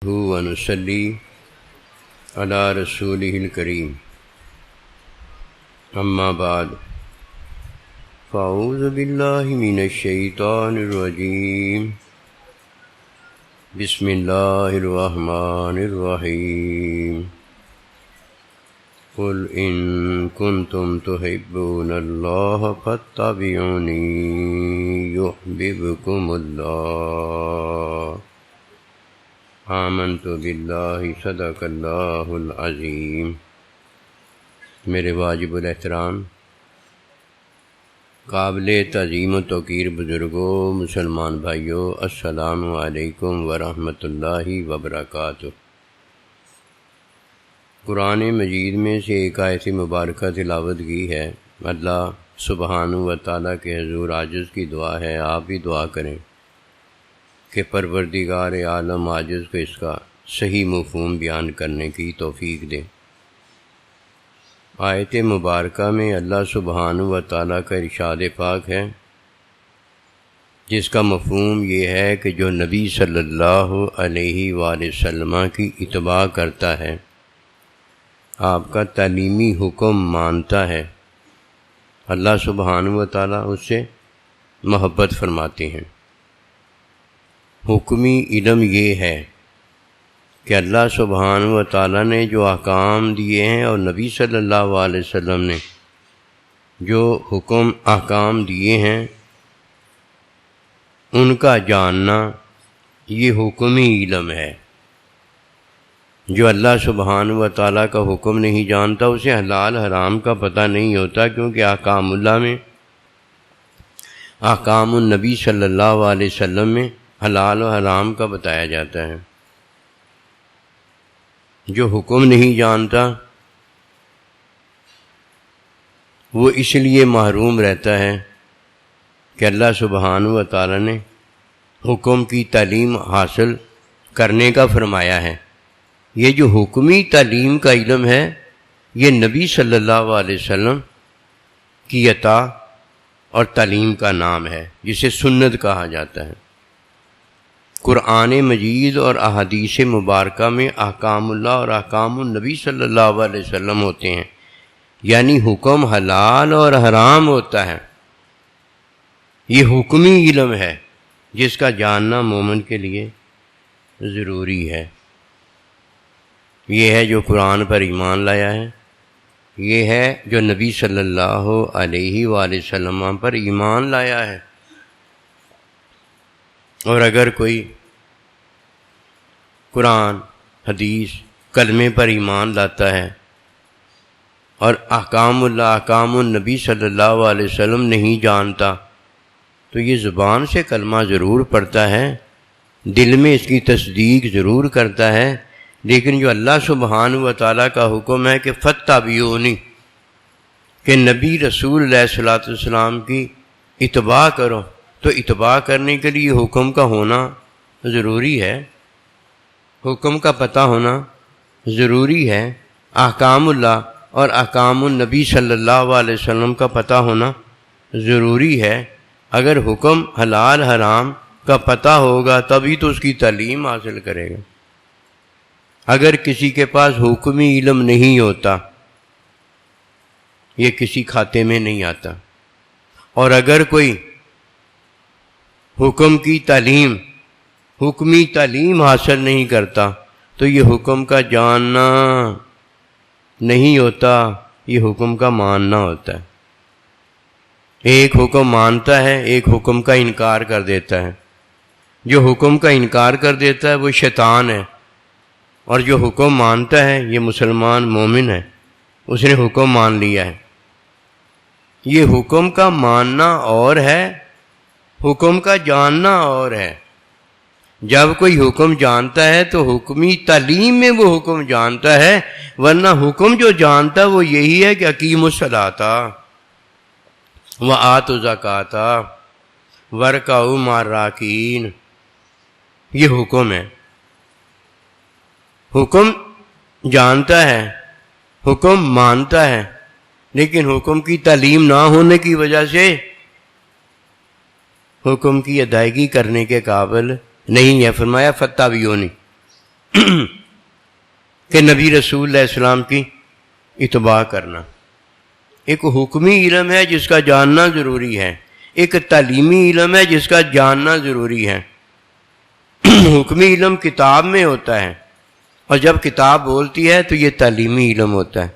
ونصلي على رسوله الكريم أما بعد فأعوذ بالله من الشيطان الرجيم بسم الله الرحمن الرحيم قل إن كنتم تحبون الله فاتبعوني يحببكم الله آمنت باللہ صدق اللہ العظیم۔ میرے واجب الاحترام قابل تعظیم و توقیر بزرگوں، مسلمان بھائیوں، السلام علیکم ورحمۃ اللہ وبرکاتہ۔ قرآن مجید میں سے ایک آیت مبارکہ تلاوت کی ہے۔ اللہ سبحانہ و تعالیٰ کے حضور عاجز کی دعا ہے، آپ بھی دعا کریں کہ پروردگار عالم عاجز کو اس کا صحیح مفہوم بیان کرنے کی توفیق دے۔ آیت مبارکہ میں اللہ سبحانہ و تعالیٰ کا ارشاد پاک ہے، جس کا مفہوم یہ ہے کہ جو نبی صلی اللہ علیہ وآلہ وسلم کی اتباع کرتا ہے، آپ کا تعلیمی حکم مانتا ہے، اللہ سبحانہ و تعالیٰ اس سے محبت فرماتے ہیں۔ حکمی علم یہ ہے کہ اللہ سبحانہ و تعالیٰ نے جو احکام دیے ہیں اور نبی صلی اللہ علیہ وسلم نے جو حکم احکام دیے ہیں ان کا جاننا یہ حکمی علم ہے۔ جو اللہ سبحانہ و تعالیٰ کا حکم نہیں جانتا اسے حلال حرام کا پتہ نہیں ہوتا، کیونکہ احکام اللہ میں، احکام النبی صلی اللہ علیہ وسلم میں حلال و حرام کا بتایا جاتا ہے۔ جو حکم نہیں جانتا وہ اس لیے محروم رہتا ہے کہ اللہ سبحانہ و تعالیٰ نے حکم کی تعلیم حاصل کرنے کا فرمایا ہے۔ یہ جو حکمی تعلیم کا علم ہے یہ نبی صلی اللہ علیہ وسلم کی عطا اور تعلیم کا نام ہے، جسے سنت کہا جاتا ہے۔ قرآن مجید اور احادیث مبارکہ میں احکام اللہ اور احکام النبی صلی اللہ علیہ وسلم ہوتے ہیں، یعنی حکم حلال اور حرام ہوتا ہے۔ یہ حکمی علم ہے جس کا جاننا مومن کے لیے ضروری ہے۔ یہ ہے جو قرآن پر ایمان لایا ہے، یہ ہے جو نبی صلی اللہ علیہ وآلہ وسلم پر ایمان لایا ہے۔ اور اگر کوئی قرآن، حدیث، کلمے پر ایمان لاتا ہے اور احکام اللہ، احکام النبی صلی اللہ علیہ وسلم نہیں جانتا تو یہ زبان سے کلمہ ضرور پڑھتا ہے، دل میں اس کی تصدیق ضرور کرتا ہے، لیکن جو اللہ سبحانہ و تعالیٰ کا حکم ہے کہ فاتبعونی، کہ نبی رسول علیہ الصلوۃ والسلام کی اتباع کرو، تو اتباع کرنے کے لیے حکم کا ہونا ضروری ہے، حکم کا پتہ ہونا ضروری ہے، احکام اللہ اور احکام النبی صلی اللہ علیہ وسلم کا پتہ ہونا ضروری ہے۔ اگر حکم حلال حرام کا پتہ ہوگا تبھی تو اس کی تعلیم حاصل کرے گا۔ اگر کسی کے پاس حکمی علم نہیں ہوتا یہ کسی کھاتے میں نہیں آتا، اور اگر کوئی حکم کی تعلیم، حکمی تعلیم حاصل نہیں کرتا تو یہ حکم کا جاننا نہیں ہوتا، یہ حکم کا ماننا ہوتا ہے۔ ایک حکم مانتا ہے، ایک حکم کا انکار کر دیتا ہے۔ جو حکم کا انکار کر دیتا ہے وہ شیطان ہے، اور جو حکم مانتا ہے یہ مسلمان مومن ہے، اس نے حکم مان لیا ہے۔ یہ حکم کا ماننا اور ہے، حکم کا جاننا اور ہے۔ جب کوئی حکم جانتا ہے تو حکمی تعلیم میں وہ حکم جانتا ہے، ورنہ حکم جو جانتا ہے وہ یہی ہے کہ اقیموا الصلاۃ وآتوا الزکاۃ وارکعوا مع الراکعین، یہ حکم ہے۔ حکم جانتا ہے، حکم مانتا ہے، لیکن حکم کی تعلیم نہ ہونے کی وجہ سے حکم کی ادائیگی کرنے کے قابل نہیں ہے۔ فرمایا فاتبعونی، کہ نبی رسول علیہ السلام کی اتباع کرنا۔ ایک حکمی علم ہے جس کا جاننا ضروری ہے، ایک تعلیمی علم ہے جس کا جاننا ضروری ہے۔ حکمی علم کتاب میں ہوتا ہے، اور جب کتاب بولتی ہے تو یہ تعلیمی علم ہوتا ہے۔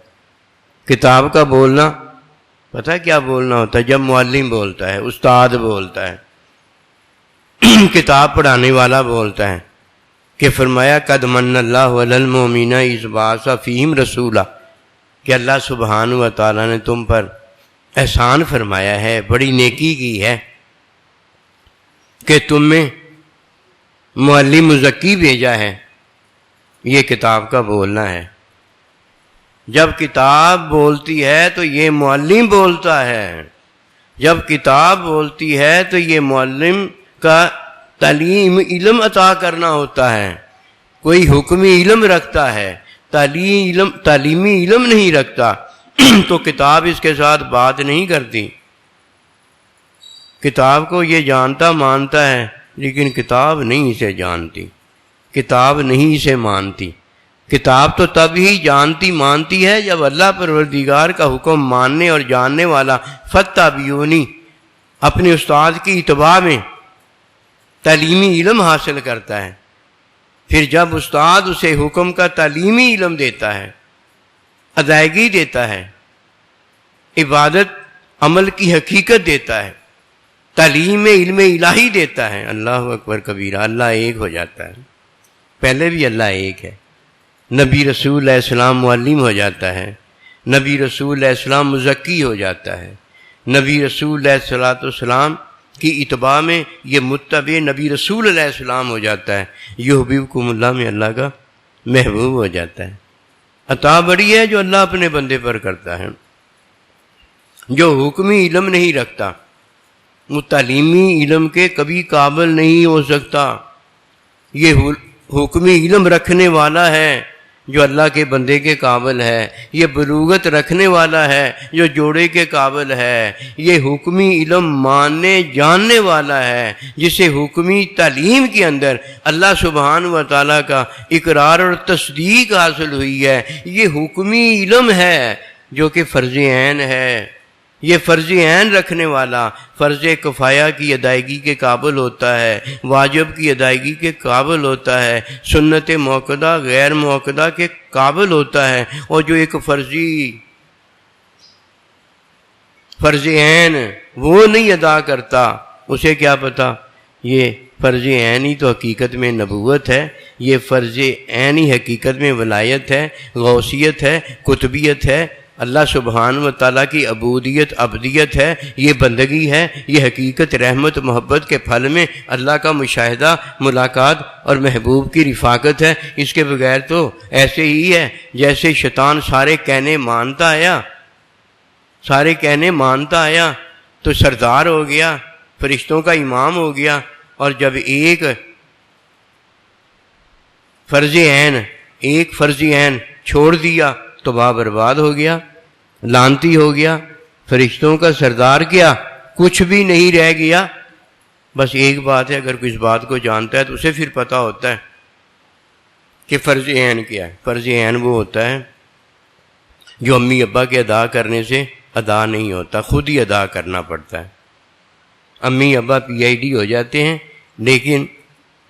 کتاب کا بولنا پتہ کیا بولنا ہوتا ہے؟ جب معلم بولتا ہے، استاد بولتا ہے، کتاب پڑھانے والا بولتا ہے کہ فرمایا قد من اللہ علی المؤمنین اذ بعث فیہم رسولا، کہ اللہ سبحانہ و تعالیٰ نے تم پر احسان فرمایا ہے، بڑی نیکی کی ہے کہ تم میں معلم مزکی بھیجا ہے۔ یہ کتاب کا بولنا ہے۔ جب کتاب بولتی ہے تو یہ معلم بولتا ہے، جب کتاب بولتی ہے تو یہ معلم کا تعلیم علم عطا کرنا ہوتا ہے۔ کوئی حکمی علم رکھتا ہے، تعلیمی علم نہیں رکھتا تو کتاب اس کے ساتھ بات نہیں کرتی۔ کتاب کو یہ جانتا مانتا ہے، لیکن کتاب نہیں اسے جانتی، کتاب نہیں اسے مانتی۔ کتاب تو تب ہی جانتی مانتی ہے جب اللہ پروردگار کا حکم ماننے اور جاننے والا فاتبعونی اپنے استاد کی اتباع میں تعلیمی علم حاصل کرتا ہے۔ پھر جب استاد اسے حکم کا تعلیمی علم دیتا ہے، ادائیگی دیتا ہے، عبادت عمل کی حقیقت دیتا ہے، تعلیم علم الہی دیتا ہے، اللہ اکبر کبیرہ، اللہ ایک ہو جاتا ہے۔ پہلے بھی اللہ ایک ہے۔ نبی رسول علیہ السلام معلم ہو جاتا ہے، نبی رسول علیہ السلام مزکی ہو جاتا ہے، نبی رسول علیہ السلام کی اتباع میں یہ متبع نبی رسول علیہ السلام ہو جاتا ہے، یحببکم اللہ میں اللہ کا محبوب ہو جاتا ہے۔ عطا بڑی ہے جو اللہ اپنے بندے پر کرتا ہے۔ جو حکمی علم نہیں رکھتا وہ تعلیمی علم کے کبھی قابل نہیں ہو سکتا۔ یہ حکمی علم رکھنے والا ہے جو اللہ کے بندے کے قابل ہے، یہ بلوغت رکھنے والا ہے جو جوڑے کے قابل ہے، یہ حکمی علم ماننے جاننے والا ہے جسے حکمی تعلیم کے اندر اللہ سبحانہ و تعالیٰ کا اقرار اور تصدیق حاصل ہوئی ہے۔ یہ حکمی علم ہے جو کہ فرض عین ہے۔ یہ فرض عین رکھنے والا فرض کفایہ کی ادائیگی کے قابل ہوتا ہے، واجب کی ادائیگی کے قابل ہوتا ہے، سنت موقدہ غیر موقدہ کے قابل ہوتا ہے، اور جو ایک فرض عین وہ نہیں ادا کرتا، اسے کیا پتا یہ فرض عین ہی تو حقیقت میں نبوت ہے، یہ فرض عین ہی حقیقت میں ولایت ہے، غوثیت ہے، قطبیت ہے، اللہ سبحانہ و تعالیٰ کی عبودیت ابدیت ہے، یہ بندگی ہے، یہ حقیقت رحمت محبت کے پھل میں اللہ کا مشاہدہ ملاقات اور محبوب کی رفاقت ہے۔ اس کے بغیر تو ایسے ہی ہے جیسے شیطان سارے کہنے مانتا آیا تو سردار ہو گیا، فرشتوں کا امام ہو گیا، اور جب ایک فرض عین چھوڑ دیا تو برباد ہو گیا، لعنتی ہو گیا، فرشتوں کا سردار کیا، کچھ بھی نہیں رہ گیا۔ بس ایک بات ہے، اگر کوئی اس بات کو جانتا ہے تو اسے پھر پتہ ہوتا ہے کہ فرض عین کیا ہے۔ فرض عین وہ ہوتا ہے جو امی ابا کے ادا کرنے سے ادا نہیں ہوتا، خود ہی ادا کرنا پڑتا ہے۔ امی ابا پی آئی ڈی ہو جاتے ہیں، لیکن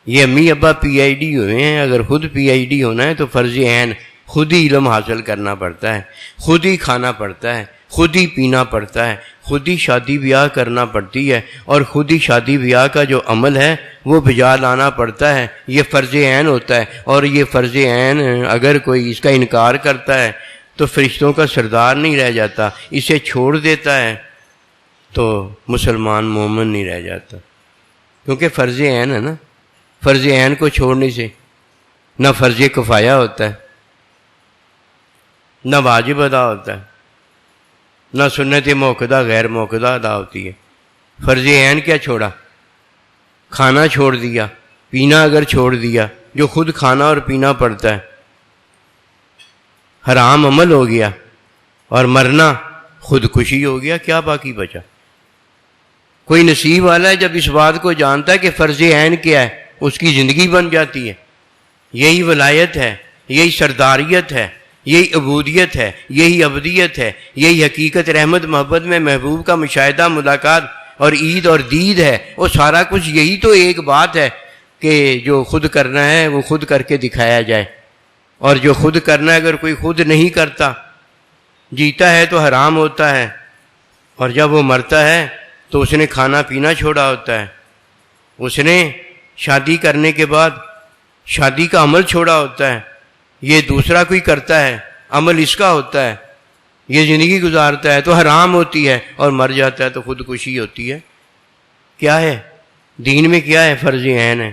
یہ امی ابا پی آئی ڈی ہوئے ہیں، اگر خود پی آئی ڈی ہونا ہے تو فرض عین خود ہی علم حاصل کرنا پڑتا ہے، خود ہی کھانا پڑتا ہے، خود ہی پینا پڑتا ہے، خود ہی شادی بیاہ کرنا پڑتی ہے، اور خود ہی شادی بیاہ کا جو عمل ہے وہ بجا لانا پڑتا ہے۔ یہ فرض عین ہوتا ہے، اور یہ فرض عین اگر کوئی اس کا انکار کرتا ہے تو فرشتوں کا سردار نہیں رہ جاتا، اسے چھوڑ دیتا ہے تو مسلمان مومن نہیں رہ جاتا، کیونکہ فرض عین ہے نا۔ فرض عین کو چھوڑنے سے نہ فرض کفایہ ہوتا ہے، نہ واجب ادا ہوتا ہے، نہ سنت موقدہ غیر موقدہ ادا ہوتی ہے۔ فرض عین کیا چھوڑا؟ کھانا چھوڑ دیا، پینا اگر چھوڑ دیا، جو خود کھانا اور پینا پڑتا ہے، حرام عمل ہو گیا، اور مرنا خودکشی ہو گیا، کیا باقی بچا؟ کوئی نصیب والا ہے جب اس بات کو جانتا ہے کہ فرض عین کیا ہے، اس کی زندگی بن جاتی ہے۔ یہی ولایت ہے، یہی سرداریت ہے، یہی عبودیت ہے، یہی ابدیت ہے، یہی حقیقت رحمت محبت میں محبوب کا مشاہدہ ملاقات اور عید اور دید ہے۔ وہ سارا کچھ یہی تو ایک بات ہے کہ جو خود کرنا ہے وہ خود کر کے دکھایا جائے، اور جو خود کرنا ہے اگر کوئی خود نہیں کرتا، جیتا ہے تو حرام ہوتا ہے، اور جب وہ مرتا ہے تو اس نے کھانا پینا چھوڑا ہوتا ہے، اس نے شادی کرنے کے بعد شادی کا عمل چھوڑا ہوتا ہے، یہ دوسرا کوئی کرتا ہے، عمل اس کا ہوتا ہے، یہ زندگی گزارتا ہے تو حرام ہوتی ہے، اور مر جاتا ہے تو خودکشی ہوتی ہے۔ کیا ہے دین میں؟ کیا ہے؟ فرض عین ہے۔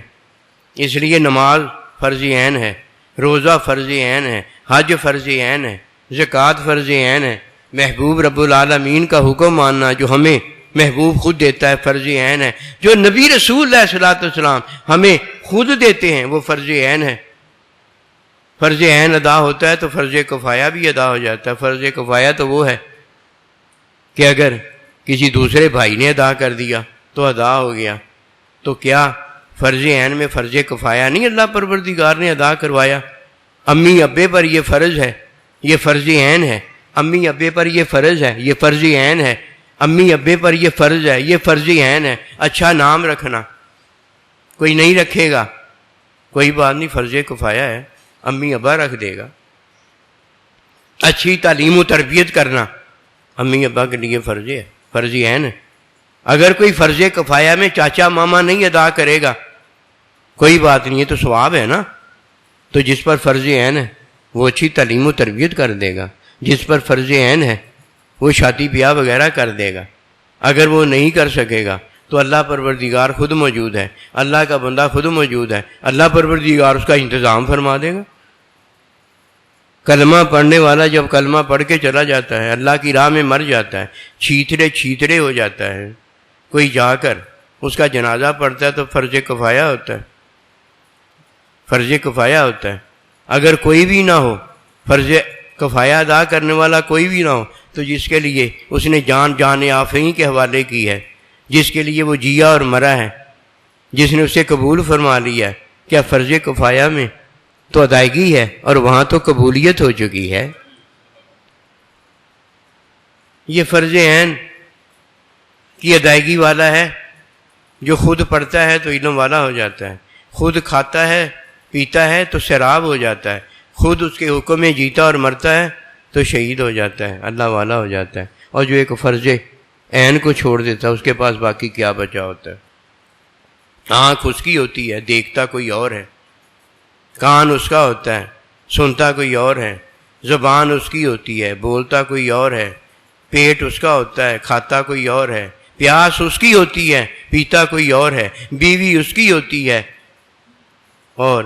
اس لیے نماز فرض عین ہے، روزہ فرض عین ہے، حج فرض عین ہے، زکوٰۃ فرض عین ہے، محبوب رب العالمین کا حکم ماننا جو ہمیں محبوب خود دیتا ہے فرض عین ہے، جو نبی رسول علیہ الصلوۃ والسلام ہمیں خود دیتے ہیں وہ فرض عین ہے۔ فرض عین ادا ہوتا ہے تو فرض کفایہ بھی ادا ہو جاتا ہے۔ فرض کفایہ تو وہ ہے کہ اگر کسی دوسرے بھائی نے ادا کر دیا تو ادا ہو گیا، تو کیا فرض عین میں فرض کفایہ نہیں اللہ پروردگار نے ادا کروایا؟ امی ابے پر یہ فرض ہے، یہ فرض عین ہے، امی ابے پر یہ فرض ہے، یہ فرض عین ہے، امی ابے پر یہ فرض ہے، یہ فرض عین ہے۔ اچھا نام رکھنا، کوئی نہیں رکھے گا کوئی بات نہیں، فرض کفایہ ہے، امی ابا رکھ دے گا۔ اچھی تعلیم و تربیت کرنا امی ابا کے لیے فرض ہے، فرض عین ہے۔ اگر کوئی فرض کفایہ میں چاچا ماما نہیں ادا کرے گا کوئی بات نہیں ہے، تو ثواب ہے نا۔ تو جس پر فرض عین ہے وہ اچھی تعلیم و تربیت کر دے گا، جس پر فرض عین ہے وہ شادی بیاہ وغیرہ کر دے گا۔ اگر وہ نہیں کر سکے گا تو اللہ پروردگار خود موجود ہے، اللہ کا بندہ خود موجود ہے، اللہ پروردگار اس کا انتظام فرما دے گا۔ کلمہ پڑھنے والا جب کلمہ پڑھ کے چلا جاتا ہے، اللہ کی راہ میں مر جاتا ہے، چھیترے ہو جاتا ہے، کوئی جا کر اس کا جنازہ پڑھتا ہے تو فرض کفایہ ہوتا ہے، فرض کفایہ ہوتا ہے۔ اگر کوئی بھی نہ ہو، فرض کفایہ ادا کرنے والا کوئی بھی نہ ہو، تو جس کے لیے اس نے جان آفرین کے حوالے کی ہے، جس کے لیے وہ جیا اور مرا ہے، جس نے اسے قبول فرما لیا ہے، کیا فرض کفایہ میں تو ادائیگی ہے اور وہاں تو قبولیت ہو چکی ہے۔ یہ فرض عین کی ادائیگی والا ہے، جو خود پڑھتا ہے تو علم والا ہو جاتا ہے، خود کھاتا ہے پیتا ہے تو سیراب ہو جاتا ہے، خود اس کے حکم میں جیتا اور مرتا ہے تو شہید ہو جاتا ہے، اللہ والا ہو جاتا ہے۔ اور جو ایک فرض عین کو چھوڑ دیتا ہے اس کے پاس باقی کیا بچا ہوتا ہے؟ آنکھ اس کی ہوتی ہے، دیکھتا کوئی اور ہے، کان اس کا ہوتا ہے، سنتا کوئی اور ہے، زبان اس کی ہوتی ہے، بولتا کوئی اور ہے، پیٹ اس کا ہوتا ہے، کھاتا کوئی اور ہے، پیاس اس کی ہوتی ہے، پیتا کوئی اور ہے، بیوی اس کی ہوتی ہے اور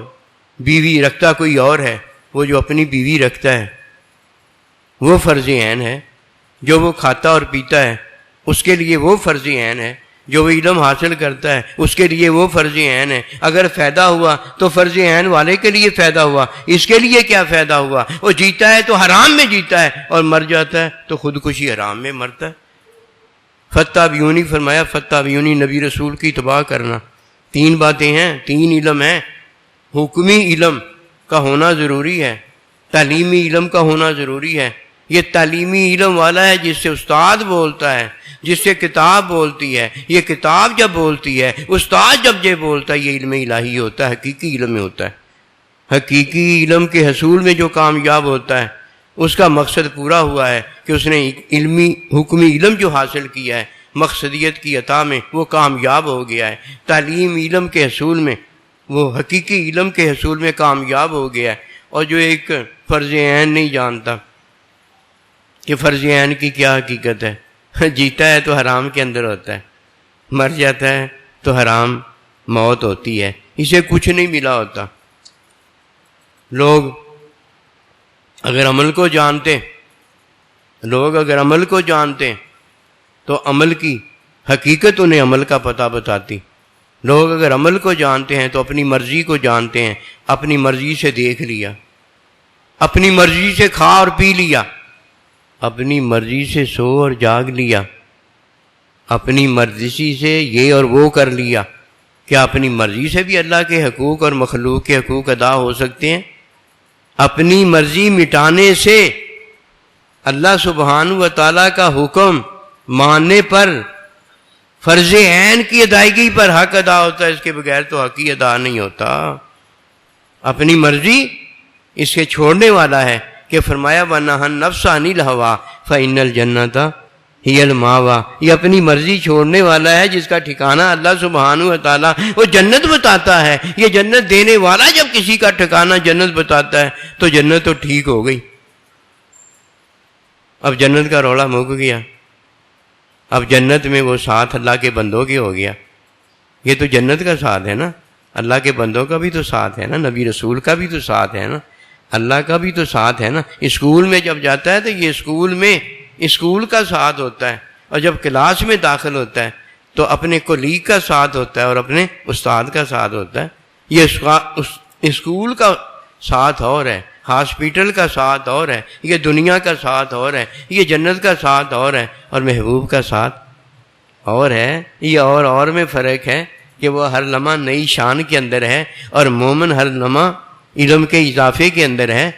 بیوی رکھتا کوئی اور ہے، وہ جو اپنی بیوی رکھتا ہے وہ فرض عین ہے، جو وہ کھاتا اور پیتا ہے اس کے لیے وہ فرض عین ہے، جو وہ علم حاصل کرتا ہے اس کے لیے وہ فرض عین ہے۔ اگر فائدہ ہوا تو فرض عین والے کے لیے فائدہ ہوا، اس کے لیے کیا فائدہ ہوا؟ وہ جیتا ہے تو حرام میں جیتا ہے اور مر جاتا ہے تو خودکشی حرام میں مرتا ہے۔ فتح بیونی فرمایا، فتح بیونی نبی رسول کی اتباع کرنا۔ تین باتیں ہیں، تین علم ہیں۔ حکمی علم کا ہونا ضروری ہے، تعلیمی علم کا ہونا ضروری ہے۔ یہ تعلیمی علم والا ہے جس سے استاد بولتا ہے، جس سے کتاب بولتی ہے، یہ کتاب جب بولتی ہے، استاد جب یہ بولتا ہے، یہ علم الہی ہوتا ہے، حقیقی علم میں ہوتا ہے۔ حقیقی علم کے حصول میں جو کامیاب ہوتا ہے اس کا مقصد پورا ہوا ہے کہ اس نے علمی حکمی علم جو حاصل کیا ہے مقصدیت کی عطا میں وہ کامیاب ہو گیا ہے۔ تعلیم علم کے حصول میں وہ حقیقی علم کے حصول میں کامیاب ہو گیا ہے۔ اور جو ایک فرض عین نہیں جانتا کہ فرض عین کی کیا حقیقت ہے، جیتا ہے تو حرام کے اندر ہوتا ہے، مر جاتا ہے تو حرام موت ہوتی ہے، اسے کچھ نہیں ملا ہوتا۔ لوگ اگر عمل کو جانتے تو عمل کی حقیقت انہیں عمل کا پتہ بتاتی۔ لوگ اگر عمل کو جانتے ہیں تو اپنی مرضی کو جانتے ہیں، اپنی مرضی سے دیکھ لیا، اپنی مرضی سے کھا اور پی لیا، اپنی مرضی سے سو اور جاگ لیا، اپنی مرضی سے یہ اور وہ کر لیا، کیا اپنی مرضی سے بھی اللہ کے حقوق اور مخلوق کے حقوق ادا ہو سکتے ہیں؟ اپنی مرضی مٹانے سے اللہ سبحانہ و تعالیٰ کا حکم ماننے پر فرض عین کی ادائیگی پر حق ادا ہوتا ہے، اس کے بغیر تو حق ہی ادا نہیں ہوتا۔ اپنی مرضی اس کے چھوڑنے والا ہے کہ فرمایا وَنَهَا النَّفْسَ عَنِ الْهَوَىٰ فَإِنَّ الْجَنَّةَ هِيَ الْمَأْوَىٰ، یہ اپنی مرضی چھوڑنے والا ہے جس کا ٹھکانہ اللہ سبحانہ و تعالیٰ وہ جنت بتاتا ہے۔ یہ جنت دینے والا جب کسی کا ٹھکانہ جنت بتاتا ہے تو جنت تو ٹھیک ہو گئی۔ اب جنت کا روڑا مک گیا، اب جنت میں وہ ساتھ اللہ کے بندوں کے ہو گیا۔ یہ تو جنت کا ساتھ ہے نا، اللہ کے بندوں کا بھی تو ساتھ ہے نا، نبی رسول کا بھی تو ساتھ ہے نا، اللہ کا بھی تو ساتھ ہے نا۔ اسکول میں جب جاتا ہے تو یہ اسکول کا ساتھ ہوتا ہے، اور جب کلاس میں داخل ہوتا ہے تو اپنے کولیگ کا ساتھ ہوتا ہے اور اپنے استاد کا ساتھ ہوتا ہے۔ یہ اسکول کا ساتھ اور ہے، ہاسپٹل کا ساتھ اور ہے، یہ دنیا کا ساتھ اور ہے، یہ جنت کا ساتھ اور ہے، اور محبوب کا ساتھ اور ہے۔ یہ اور میں فرق ہے کہ وہ ہر لمحہ نئی شان کے اندر ہے اور مومن ہر لمحہ علم کے اضافے کے اندر ہے۔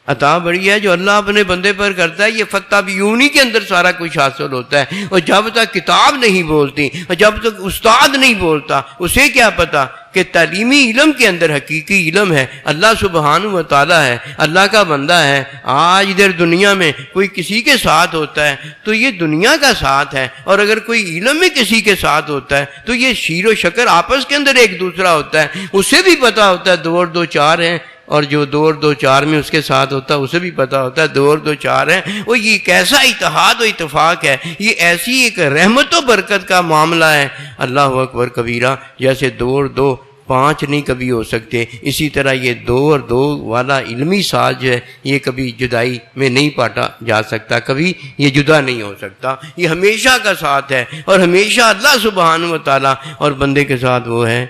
عطا بڑی ہے جو اللہ اپنے بندے پر کرتا ہے، یہ فتح بیونی کے اندر سارا کچھ حاصل ہوتا ہے۔ اور جب تک کتاب نہیں بولتی اور جب تک استاد نہیں بولتا، اسے کیا پتا کہ تعلیمی علم کے اندر حقیقی علم ہے، اللہ سبحانہ و تعالیٰ ہے، اللہ کا بندہ ہے۔ آج ادھر دنیا میں کوئی کسی کے ساتھ ہوتا ہے تو یہ دنیا کا ساتھ ہے، اور اگر کوئی علم میں کسی کے ساتھ ہوتا ہے تو یہ شیر و شکر آپس کے اندر ایک دوسرا ہوتا ہے۔ اسے بھی پتا ہوتا ہے 2 اور 2 4 ہیں، اور جو 2 اور 2 4 میں اس کے ساتھ ہوتا ہے اسے بھی پتا ہوتا ہے 2 اور 2 4 ہیں۔ وہ یہ کیسا اتحاد و اتفاق ہے، یہ ایسی ایک رحمت و برکت کا معاملہ ہے۔ اللہ اکبر کبیرہ، جیسے 2 اور 2 5 نہیں کبھی ہو سکتے، اسی طرح یہ 2 اور 2 والا علمی ساز ہے، یہ کبھی جدائی میں نہیں پاٹا جا سکتا، کبھی یہ جدا نہیں ہو سکتا، یہ ہمیشہ کا ساتھ ہے۔ اور ہمیشہ اللہ سبحانہ و تعالیٰ اور بندے کے ساتھ وہ ہے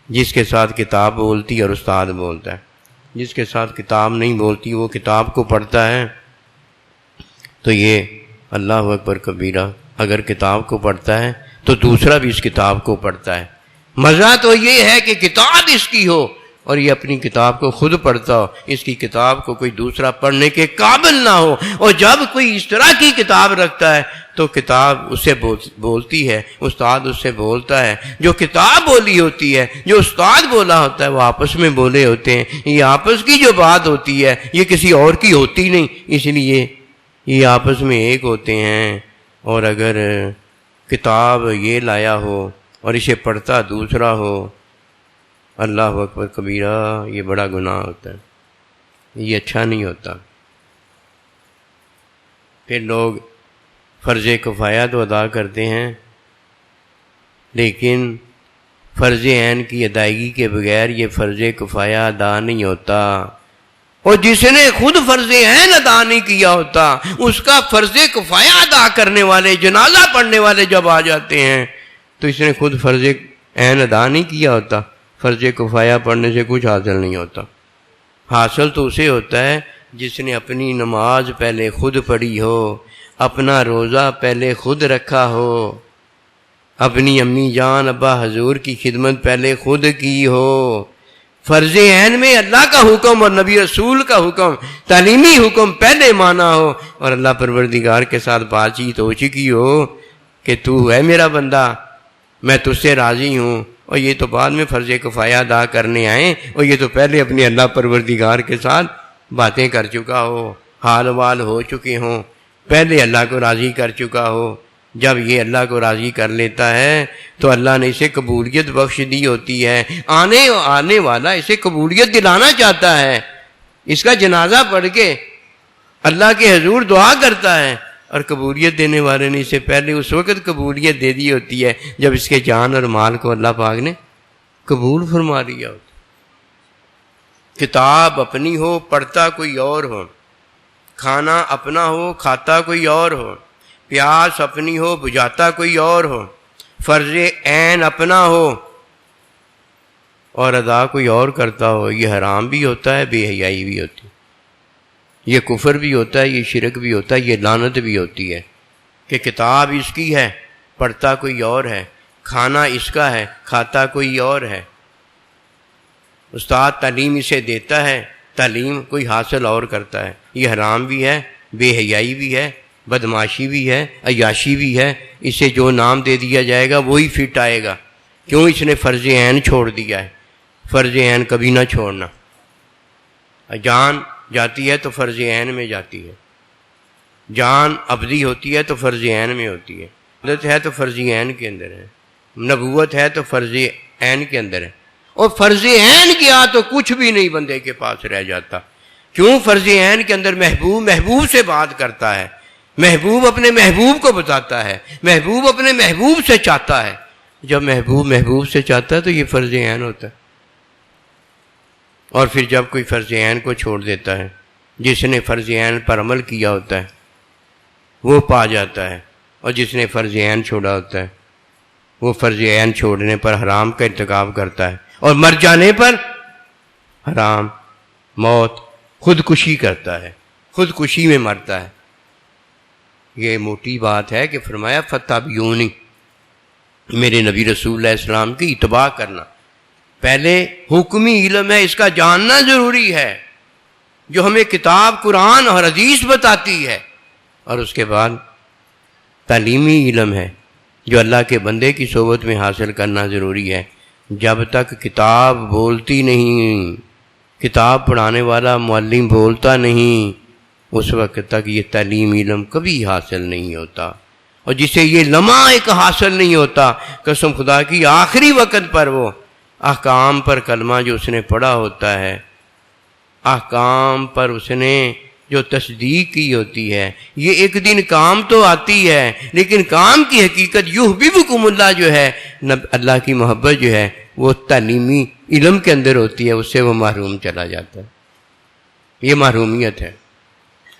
جس کے ساتھ کتاب بولتی اور استاد بولتا ہے۔ جس کے ساتھ کتاب نہیں بولتی، وہ کتاب کو پڑھتا ہے تو یہ اللہ اکبر کبیرہ، اگر کتاب کو پڑھتا ہے تو دوسرا بھی اس کتاب کو پڑھتا ہے۔ مزہ تو یہ ہے کہ کتاب اس کی ہو اور یہ اپنی کتاب کو خود پڑھتا ہو، اس کی کتاب کو کوئی دوسرا پڑھنے کے قابل نہ ہو۔ اور جب کوئی اس طرح کی کتاب رکھتا ہے تو کتاب اس سے بولتی ہے، استاد اس سے بولتا ہے۔ جو کتاب بولی ہوتی ہے، جو استاد بولا ہوتا ہے، وہ آپس میں بولے ہوتے ہیں۔ یہ آپس کی جو بات ہوتی ہے یہ کسی اور کی ہوتی نہیں، اس لیے یہ آپس میں ایک ہوتے ہیں۔ اور اگر کتاب یہ لایا ہو اور اسے پڑھتا دوسرا ہو، اللہ اکبر کبیرہ، یہ بڑا گناہ ہوتا ہے، یہ اچھا نہیں ہوتا۔ پھر لوگ فرض کفایہ تو ادا کرتے ہیں، لیکن فرض عین کی ادائیگی کے بغیر یہ فرض کفایہ ادا نہیں ہوتا۔ اور جس نے خود فرض عین ادا نہیں کیا ہوتا، اس کا فرض کفایہ ادا کرنے والے، جنازہ پڑھنے والے جب آ جاتے ہیں تو اس نے خود فرض عین ادا نہیں کیا ہوتا۔ فرض کفایہ پڑھنے سے کچھ حاصل نہیں ہوتا۔ حاصل تو اسے ہوتا ہے جس نے اپنی نماز پہلے خود پڑھی ہو، اپنا روزہ پہلے خود رکھا ہو، اپنی امی جان ابا حضور کی خدمت پہلے خود کی ہو، فرض عین میں اللہ کا حکم اور نبی رسول کا حکم، تعلیمی حکم پہلے مانا ہو، اور اللہ پروردگار کے ساتھ بات چیت ہو چکی ہو کہ تو ہے میرا بندہ، میں تجھ سے راضی ہوں۔ اور یہ تو بعد میں فرض کفایہ ادا کرنے آئیں، اور یہ تو پہلے اپنے اللہ پروردگار کے ساتھ باتیں کر چکا ہو، حال وال ہو چکے ہوں، پہلے اللہ کو راضی کر چکا ہو۔ جب یہ اللہ کو راضی کر لیتا ہے تو اللہ نے اسے قبولیت بخش دی ہوتی ہے۔ آنے والا اسے قبولیت دلانا چاہتا ہے، اس کا جنازہ پڑھ کے اللہ کے حضور دعا کرتا ہے، اور قبولیت دینے والے نے اسے پہلے اس وقت قبولیت دے دی ہوتی ہے جب اس کے جان اور مال کو اللہ پاک نے قبول فرما لیا ہوتا۔ کتاب اپنی ہو، پڑھتا کوئی اور ہو، کھانا اپنا ہو، کھاتا کوئی اور ہو، پیاس اپنی ہو، بجھاتا کوئی اور ہو، فرض عین اپنا ہو اور ادا کوئی اور کرتا ہو، یہ حرام بھی ہوتا ہے، بے حیائی بھی ہوتی ہے، یہ کفر بھی ہوتا ہے، یہ شرک بھی ہوتا ہے، یہ لعنت بھی ہوتی ہے کہ کتاب اس کی ہے، پڑھتا کوئی اور ہے، کھانا اس کا ہے، کھاتا کوئی اور ہے۔ استاد تعلیم اسے دیتا ہے، تعلیم کوئی حاصل اور کرتا ہے۔ یہ حرام بھی ہے، بے حیائی بھی ہے، بدماشی بھی ہے، عیاشی بھی ہے۔ اسے جو نام دے دیا جائے گا وہی فٹ آئے گا، کیوں؟ اس نے فرض عین چھوڑ دیا ہے۔ فرض عین کبھی نہ چھوڑنا۔ جان جاتی ہے تو فرض عین میں جاتی ہے، جان ابدی ہوتی ہے تو فرض عین میں ہوتی ہے، عادت ہے تو فرض عین کے اندر ہے، نبوت ہے تو فرض عین کے اندر ہے۔ اور فرض عین کیا تو کچھ بھی نہیں بندے کے پاس رہ جاتا، کیوں؟ فرض عین کے اندر محبوب سے بات کرتا ہے، محبوب اپنے محبوب کو بتاتا ہے، محبوب اپنے محبوب سے چاہتا ہے۔ جب محبوب سے چاہتا ہے تو یہ فرض عین ہوتا ہے۔ اور پھر جب کوئی فرض عین کو چھوڑ دیتا ہے، جس نے فرض عین پر عمل کیا ہوتا ہے وہ پا جاتا ہے، اور جس نے فرض عین چھوڑا ہوتا ہے وہ فرض عین چھوڑنے پر حرام کا ارتکاب کرتا ہے، اور مر جانے پر حرام، موت، خودکشی کرتا ہے، خودکشی میں مرتا ہے۔ یہ موٹی بات ہے کہ فرمایا فتابعونی، میرے نبی رسول اللہ علیہ السلام کی اتباع کرنا۔ پہلے حکمی علم ہے، اس کا جاننا ضروری ہے، جو ہمیں کتاب قرآن اور حدیث بتاتی ہے، اور اس کے بعد تعلیمی علم ہے جو اللہ کے بندے کی صحبت میں حاصل کرنا ضروری ہے۔ جب تک کتاب بولتی نہیں، کتاب پڑھانے والا معلم بولتا نہیں، اس وقت تک یہ تعلیم علم کبھی حاصل نہیں ہوتا۔ اور جسے یہ لمحہ ایک حاصل نہیں ہوتا، قسم خدا کی آخری وقت پر وہ احکام پر کلمہ جو اس نے پڑھا ہوتا ہے، احکام پر اس نے جو تصدیق کی ہوتی ہے، یہ ایک دن کام تو آتی ہے، لیکن کام کی حقیقت یحببکم اللہ جو ہے، اللہ کی محبت جو ہے، وہ تعلیمی علم کے اندر ہوتی ہے، اس سے وہ محروم چلا جاتا ہے۔ یہ محرومیت ہے۔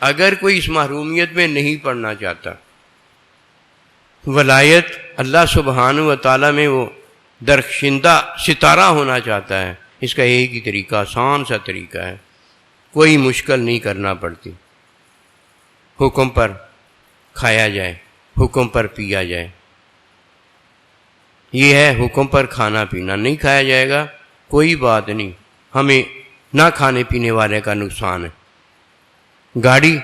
اگر کوئی اس محرومیت میں نہیں پڑھنا چاہتا، ولایت اللہ سبحانہ و تعالیٰ میں وہ درخشندہ ستارہ ہونا چاہتا ہے، اس کا ایک ہی طریقہ، آسان سا طریقہ ہے، کوئی مشکل نہیں کرنا پڑتی۔ حکم پر کھایا جائے، حکم پر پیا جائے، یہ ہے حکم پر کھانا پینا۔ نہیں کھایا جائے گا کوئی بات نہیں، ہمیں نہ کھانے پینے والے کا نقصان ہے۔ گاڑی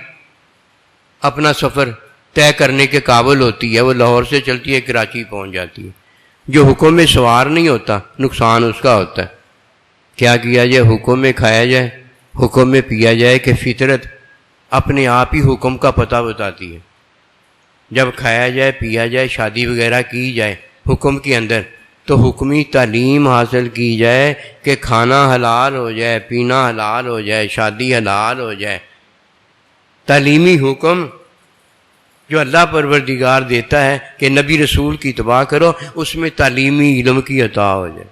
اپنا سفر طے کرنے کے قابل ہوتی ہے، وہ لاہور سے چلتی ہے کراچی پہنچ جاتی ہے۔ جو حکم میں سوار نہیں ہوتا، نقصان اس کا ہوتا ہے۔ کیا کیا جائے؟ حکم میں کھایا جائے، حکم میں پیا جائے، کہ فطرت اپنے آپ ہی حکم کا پتہ بتاتی ہے۔ جب کھایا جائے، پیا جائے، شادی وغیرہ کی جائے حکم کے اندر، تو حکمی تعلیم حاصل کی جائے کہ کھانا حلال ہو جائے، پینا حلال ہو جائے، شادی حلال ہو جائے۔ تعلیمی حکم جو اللہ پروردگار دیتا ہے کہ نبی رسول کی اتباع کرو، اس میں تعلیمی علم کی عطا ہو جائے۔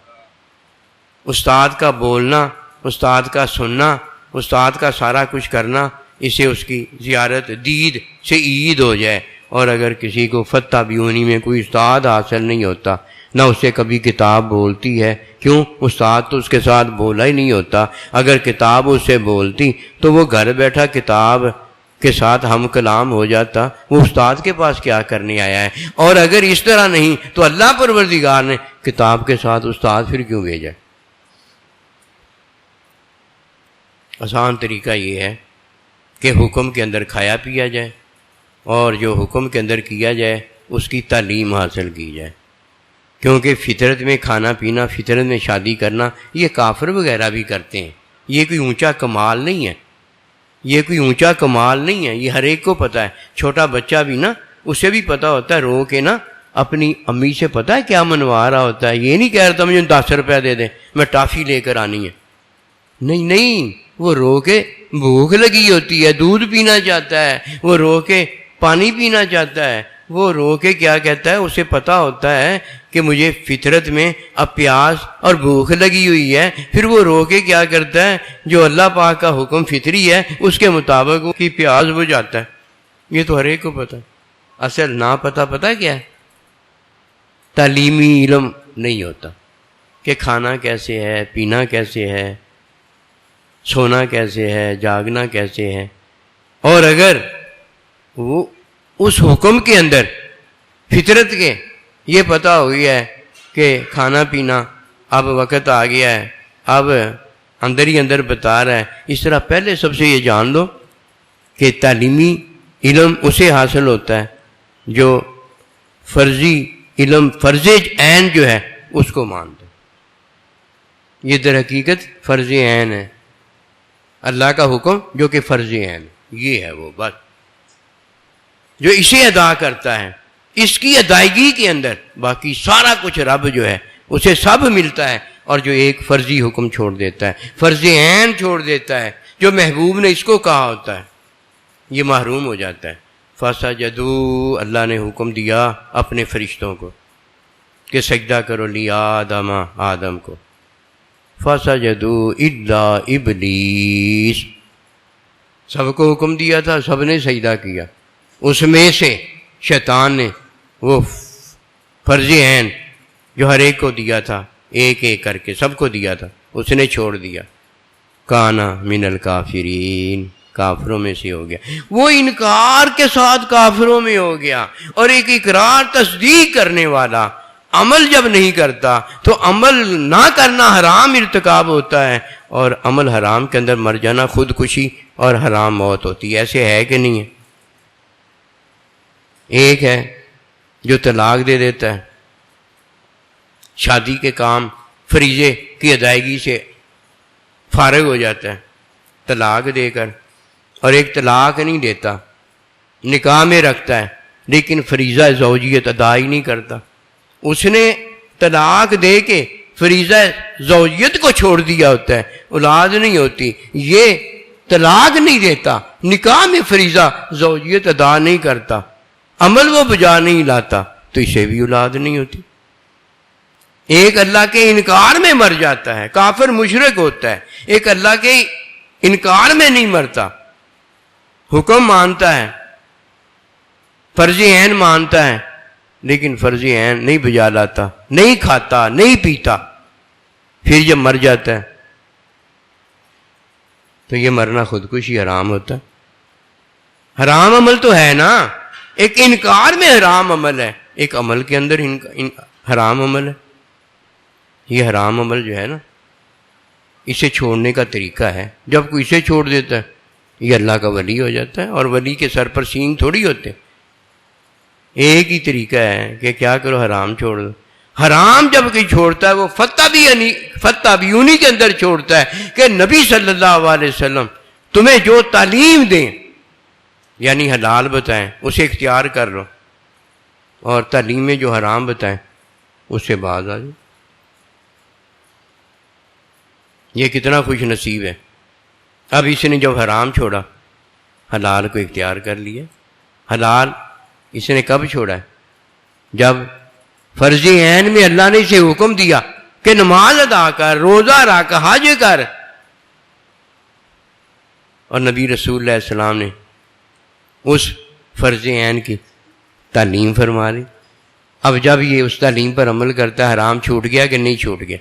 استاد کا بولنا، استاد کا سننا، استاد کا سارا کچھ کرنا، اسے اس کی زیارت دید سے عید ہو جائے۔ اور اگر کسی کو فتابعونی میں کوئی استاد حاصل نہیں ہوتا، نہ اسے کبھی کتاب بولتی ہے، کیوں؟ استاد تو اس کے ساتھ بولا ہی نہیں ہوتا۔ اگر کتاب اس سے بولتی تو وہ گھر بیٹھا کتاب کے ساتھ ہم کلام ہو جاتا، وہ استاد کے پاس کیا کرنے آیا ہے؟ اور اگر اس طرح نہیں تو اللہ پروردگار نے کتاب کے ساتھ استاد پھر کیوں بھیجا؟ آسان طریقہ یہ ہے کہ حکم کے اندر کھایا پیا جائے، اور جو حکم کے اندر کیا جائے اس کی تعلیم حاصل کی جائے۔ کیونکہ فطرت میں کھانا پینا، فطرت میں شادی کرنا، یہ کافر وغیرہ بھی کرتے ہیں۔ یہ کوئی اونچا کمال نہیں ہے، یہ کوئی اونچا کمال نہیں ہے، یہ ہر ایک کو پتہ ہے۔ چھوٹا بچہ بھی نا، اسے بھی پتہ ہوتا ہے، رو کے نا اپنی امی سے پتہ ہے کیا منوا رہا ہوتا ہے۔ یہ نہیں کہہ رہا مجھے 10 روپے دے دیں، میں ٹافی لے کر آنی ہے۔ نہیں، وہ رو کے بھوک لگی ہوتی ہے، دودھ پینا چاہتا ہے، وہ رو کے پانی پینا چاہتا ہے، وہ رو کے کیا کہتا ہے؟ اسے پتہ ہوتا ہے کہ مجھے فطرت میں اب پیاس اور بھوک لگی ہوئی ہے، پھر وہ رو کے کیا کرتا ہے؟ جو اللہ پاک کا حکم فطری ہے اس کے مطابق اس کی پیاس بجھاتا ہے۔ یہ تو ہر ایک کو پتہ ہے۔ اصل نہ پتہ کیا ہے؟ تعلیمی علم نہیں ہوتا کہ کھانا کیسے ہے، پینا کیسے ہے، سونا کیسے ہے، جاگنا کیسے ہے۔ اور اگر وہ اس حکم کے اندر فطرت کے یہ پتہ ہو گیا ہے کہ کھانا پینا اب وقت آ گیا ہے، اب اندر ہی اندر بتا رہا ہے. اس طرح پہلے سب سے یہ جان لو کہ تعلیمی علم اسے حاصل ہوتا ہے جو فرضی علم، فرض عین جو ہے اس کو مانتا ہے. یہ در حقیقت فرض عین ہے، اللہ کا حکم جو کہ فرض عین ہے، یہ ہے وہ بات جو اسے ادا کرتا ہے. اس کی ادائیگی کے اندر باقی سارا کچھ رب جو ہے اسے سب ملتا ہے، اور جو ایک فرضی حکم چھوڑ دیتا ہے، فرض عین چھوڑ دیتا ہے جو محبوب نے اس کو کہا ہوتا ہے، یہ محروم ہو جاتا ہے. فَسَجَدُوا، اللہ نے حکم دیا اپنے فرشتوں کو کہ سجدہ کرو لی آدم کو. فَسَجَدُوا إِلَّا إِبْلِيسَ، سب کو حکم دیا تھا، سب نے سجدہ کیا. اس میں سے شیطان نے وہ فرض عین جو ہر ایک کو دیا تھا، ایک ایک کر کے سب کو دیا تھا، اس نے چھوڑ دیا. کانا من الکافرین، کافروں میں سے ہو گیا. وہ انکار کے ساتھ کافروں میں ہو گیا. اور ایک اقرار تصدیق کرنے والا عمل جب نہیں کرتا تو عمل نہ کرنا حرام ارتکاب ہوتا ہے، اور عمل حرام کے اندر مر جانا خودکشی اور حرام موت ہوتی ہے. ایسے ہے کہ نہیں ہے؟ ایک ہے جو طلاق دے دیتا ہے، شادی کے کام فریضے کی ادائیگی سے فارغ ہو جاتا ہے طلاق دے کر، اور ایک طلاق نہیں دیتا، نکاح میں رکھتا ہے لیکن فریضہ زوجیت ادا ہی نہیں کرتا. اس نے طلاق دے کے فریضہ زوجیت کو چھوڑ دیا ہوتا ہے، اولاد نہیں ہوتی. یہ طلاق نہیں دیتا، نکاح میں فریضہ زوجیت ادا نہیں کرتا، عمل وہ بجا نہیں لاتا، تو اسے بھی اولاد نہیں ہوتی. ایک اللہ کے انکار میں مر جاتا ہے، کافر مشرک ہوتا ہے. ایک اللہ کے انکار میں نہیں مرتا، حکم مانتا ہے، فرض عین مانتا ہے، لیکن فرض عین نہیں بجا لاتا، نہیں کھاتا، نہیں پیتا. پھر جب مر جاتا ہے تو یہ مرنا خودکشی حرام ہوتا ہے. حرام عمل تو ہے نا، ایک انکار میں حرام عمل ہے، ایک عمل کے اندر حرام عمل ہے. یہ حرام عمل جو ہے نا، اسے چھوڑنے کا طریقہ ہے. جب کوئی اسے چھوڑ دیتا ہے یہ اللہ کا ولی ہو جاتا ہے، اور ولی کے سر پر سینگ تھوڑی ہوتے. ایک ہی طریقہ ہے کہ کیا کرو، حرام چھوڑ دو. حرام جب کوئی چھوڑتا ہے وہ فتح بیونی کے اندر چھوڑتا ہے کہ نبی صلی اللہ علیہ وسلم تمہیں جو تعلیم دیں، یعنی حلال بتائیں، اسے اختیار کر لو، اور تعلیم میں جو حرام بتائیں اس سے باز آ جاؤ. یہ کتنا خوش نصیب ہے. اب اس نے جب حرام چھوڑا، حلال کو اختیار کر لیا. حلال اس نے کب چھوڑا ہے؟ جب فرض عین میں اللہ نے اسے حکم دیا کہ نماز ادا کر، روزہ رکھ، حج کر، اور نبی رسول اللہ علیہ السلام نے اس فرض عین کی تعلیم فرما دی. اب جب یہ اس تعلیم پر عمل کرتا ہے، حرام چھوٹ گیا کہ نہیں چھوٹ گیا؟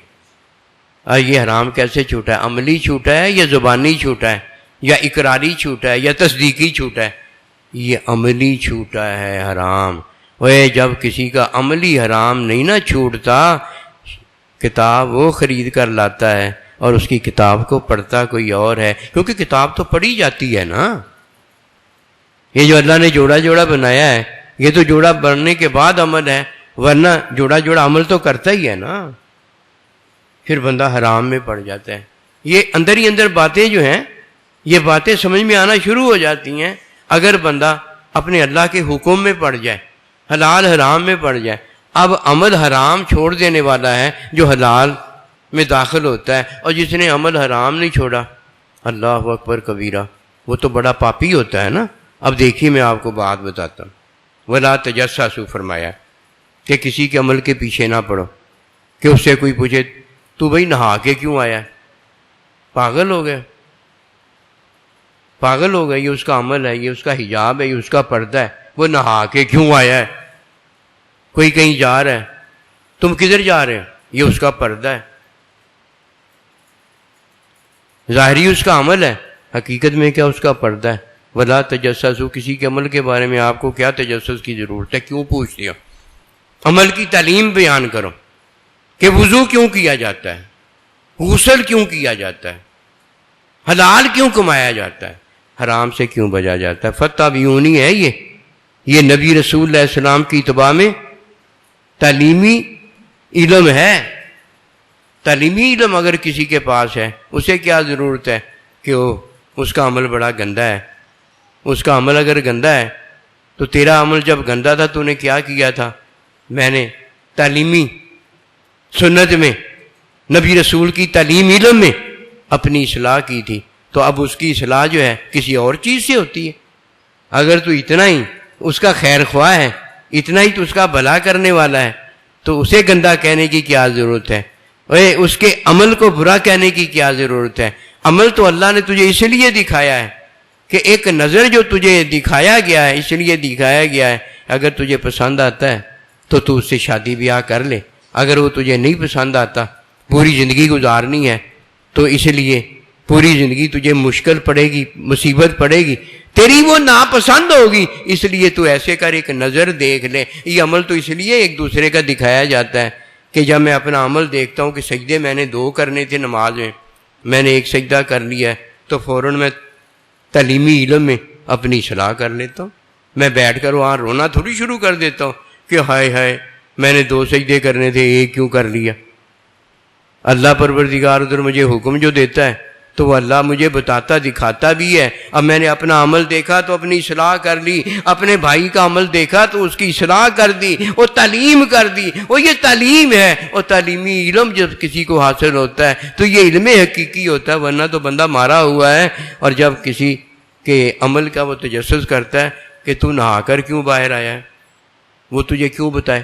اور یہ حرام کیسے چھوٹا ہے؟ عملی چھوٹا ہے یا زبانی چھوٹا ہے یا اقراری چھوٹا ہے یا تصدیقی چھوٹا ہے؟ یہ عملی چھوٹا ہے حرام. جب کسی کا عملی حرام نہیں نہ چھوٹتا، کتاب وہ خرید کر لاتا ہے اور اس کی کتاب کو پڑھتا کوئی اور ہے، کیونکہ کتاب تو پڑھی جاتی ہے نا. یہ جو اللہ نے جوڑا جوڑا بنایا ہے، یہ تو جوڑا بننے کے بعد عمل ہے، ورنہ جوڑا جوڑا عمل تو کرتا ہی ہے نا. پھر بندہ حرام میں پڑ جاتا ہے. یہ اندر ہی اندر باتیں جو ہیں، یہ باتیں سمجھ میں آنا شروع ہو جاتی ہیں اگر بندہ اپنے اللہ کے حکم میں پڑ جائے، حلال حرام میں پڑ جائے. اب عمل حرام چھوڑ دینے والا ہے جو حلال میں داخل ہوتا ہے، اور جس نے عمل حرام نہیں چھوڑا، اللہ اکبر کبیرہ، وہ تو بڑا پاپی ہوتا ہے نا. اب دیکھیے میں آپ کو بات بتاتا ہوں. ولا تجسسوا فرمایا کہ کسی کے عمل کے پیچھے نہ پڑو، کہ اس سے کوئی پوچھے تو بھائی نہا کے کیوں آیا ہے؟ پاگل ہو گیا، پاگل ہو گیا. یہ اس کا عمل ہے، یہ اس کا حجاب ہے، یہ اس کا پردہ ہے. وہ نہا کے کیوں آیا ہے؟ کوئی کہیں جا رہا ہے، تم کدھر جا رہے ہو؟ یہ اس کا پردہ ہے، ظاہری اس کا عمل ہے، حقیقت میں کیا اس کا پردہ ہے. ولا تجسسوا، کسی کے عمل کے بارے میں آپ کو کیا تجسس کی ضرورت ہے؟ کیوں پوچھتے ہو؟ عمل کی تعلیم بیان کرو. کہ وضو کیوں کیا جاتا ہے، غسل کیوں کیا جاتا ہے، حلال کیوں کمایا جاتا ہے، حرام سے کیوں بچا جاتا ہے۔ فتابعونی ہے یہ نبی رسول علیہ السلام کی اتباع میں تعلیمی علم ہے۔ تعلیمی علم اگر کسی کے پاس ہے، اسے کیا ضرورت ہے کہ اس کا عمل بڑا گندا ہے۔ اس کا عمل اگر گندا ہے تو تیرا عمل جب گندا تھا تو نے کیا کیا تھا؟ میں نے تعلیمی سنت میں نبی رسول کی تعلیم علم میں اپنی اصلاح کی تھی، تو اب اس کی اصلاح جو ہے کسی اور چیز سے ہوتی ہے۔ اگر تو اتنا ہی اس کا خیر خواہ ہے، اتنا ہی تو اس کا بھلا کرنے والا ہے، تو اسے گندا کہنے کی کیا ضرورت ہے؟ اس کے عمل کو برا کہنے کی کیا ضرورت ہے؟ عمل تو اللہ نے تجھے اس لیے دکھایا ہے کہ ایک نظر جو تجھے دکھایا گیا ہے، اس لیے دکھایا گیا ہے، اگر تجھے پسند آتا ہے تو تو اس سے شادی بیاہ کر لے، اگر وہ تجھے نہیں پسند آتا، پوری زندگی گزارنی ہے تو اس لیے پوری زندگی تجھے مشکل پڑے گی، مصیبت پڑے گی، تیری وہ ناپسند ہوگی، اس لیے تو ایسے کر ایک نظر دیکھ لے۔ یہ عمل تو اس لیے ایک دوسرے کا دکھایا جاتا ہے کہ جب میں اپنا عمل دیکھتا ہوں کہ سجدے میں نے 2 کرنے تھے نماز میں نے 1 سجدہ کر لیا ہے، تو فوراً میں تعلیمی علم میں اپنی اصلاح کر لیتا ہوں۔ میں بیٹھ کر وہاں رونا تھوڑی شروع کر دیتا ہوں کہ ہائے ہائے میں نے 2 سجدے کرنے تھے، 1 کیوں کر لیا۔ اللہ پروردگار ادھر مجھے حکم جو دیتا ہے تو وہ اللہ مجھے بتاتا دکھاتا بھی ہے۔ اب میں نے اپنا عمل دیکھا تو اپنی اصلاح کر لی، اپنے بھائی کا عمل دیکھا تو اس کی اصلاح کر دی، وہ تعلیم کر دی۔ وہ یہ تعلیم ہے، اور تعلیمی علم جب کسی کو حاصل ہوتا ہے تو یہ علم حقیقی ہوتا ہے، ورنہ تو بندہ مارا ہوا ہے۔ اور جب کسی کے عمل کا وہ تجسس کرتا ہے کہ تو نہا کر کیوں باہر آیا ہے، وہ تجھے کیوں بتائے؟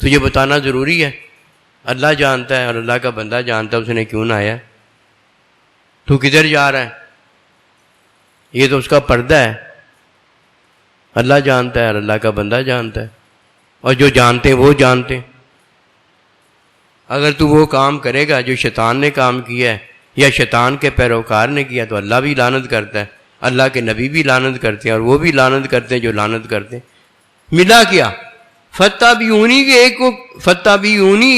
تجھے بتانا ضروری ہے؟ اللہ جانتا ہے اور اللہ کا بندہ جانتا ہے اس نے کیوں نہ آیا، تو کدھر جا رہا ہے؟ یہ تو اس کا پردہ ہے۔ اللہ جانتا ہے اور اللہ کا بندہ جانتا ہے، اور جو جانتے ہیں وہ جانتے ہیں۔ اگر تو وہ کام کرے گا جو شیطان نے کام کیا ہے یا شیطان کے پیروکار نے کیا تو اللہ بھی لعنت کرتا ہے، اللہ کے نبی بھی لعنت کرتے ہیں، اور وہ بھی لعنت کرتے ہیں جو لعنت کرتے ہیں۔ ملا کیا؟ فتابعونی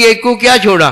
ایک کو کیا چھوڑا،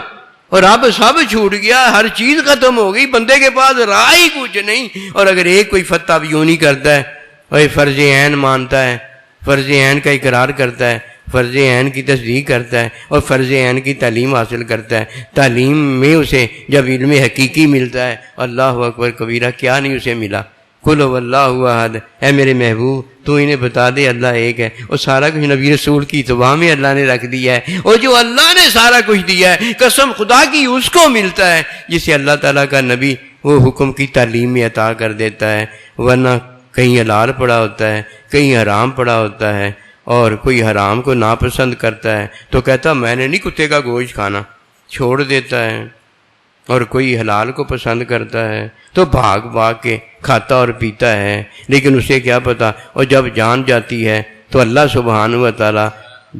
اور اب سب چھوٹ گیا، ہر چیز ختم ہو گئی، بندے کے پاس راہ ہی کچھ نہیں۔ اور اگر ایک کوئی فتابعونی کرتا ہے اور فرض عین مانتا ہے، فرض عین کا اقرار کرتا ہے، فرض عین کی تصدیق کرتا ہے اور فرض عین کی تعلیم حاصل کرتا ہے، تعلیم میں اسے جب علم حقیقی ملتا ہے، اللہ اکبر کبیرہ، کیا نہیں اسے ملا؟ قل هو اللہ احد، اے میرے محبوب تو انہیں بتا دے اللہ ایک ہے، اور سارا کچھ نبی رسول کی اتباع میں اللہ نے رکھ دیا ہے، اور جو اللہ نے سارا کچھ دیا ہے قسم خدا کی اس کو ملتا ہے جسے اللہ تعالیٰ کا نبی وہ حکم کی تعلیم میں عطا کر دیتا ہے، ورنہ کہیں حلال پڑا ہوتا ہے، کہیں حرام پڑا ہوتا ہے، اور کوئی حرام کو ناپسند کرتا ہے تو کہتا میں نے نہیں کتے کا گوشت کھانا، چھوڑ دیتا ہے، اور کوئی حلال کو پسند کرتا ہے تو بھاگ بھاگ کے کھاتا اور پیتا ہے، لیکن اسے کیا پتا، اور جب جان جاتی ہے تو اللہ سبحانہ و تعالی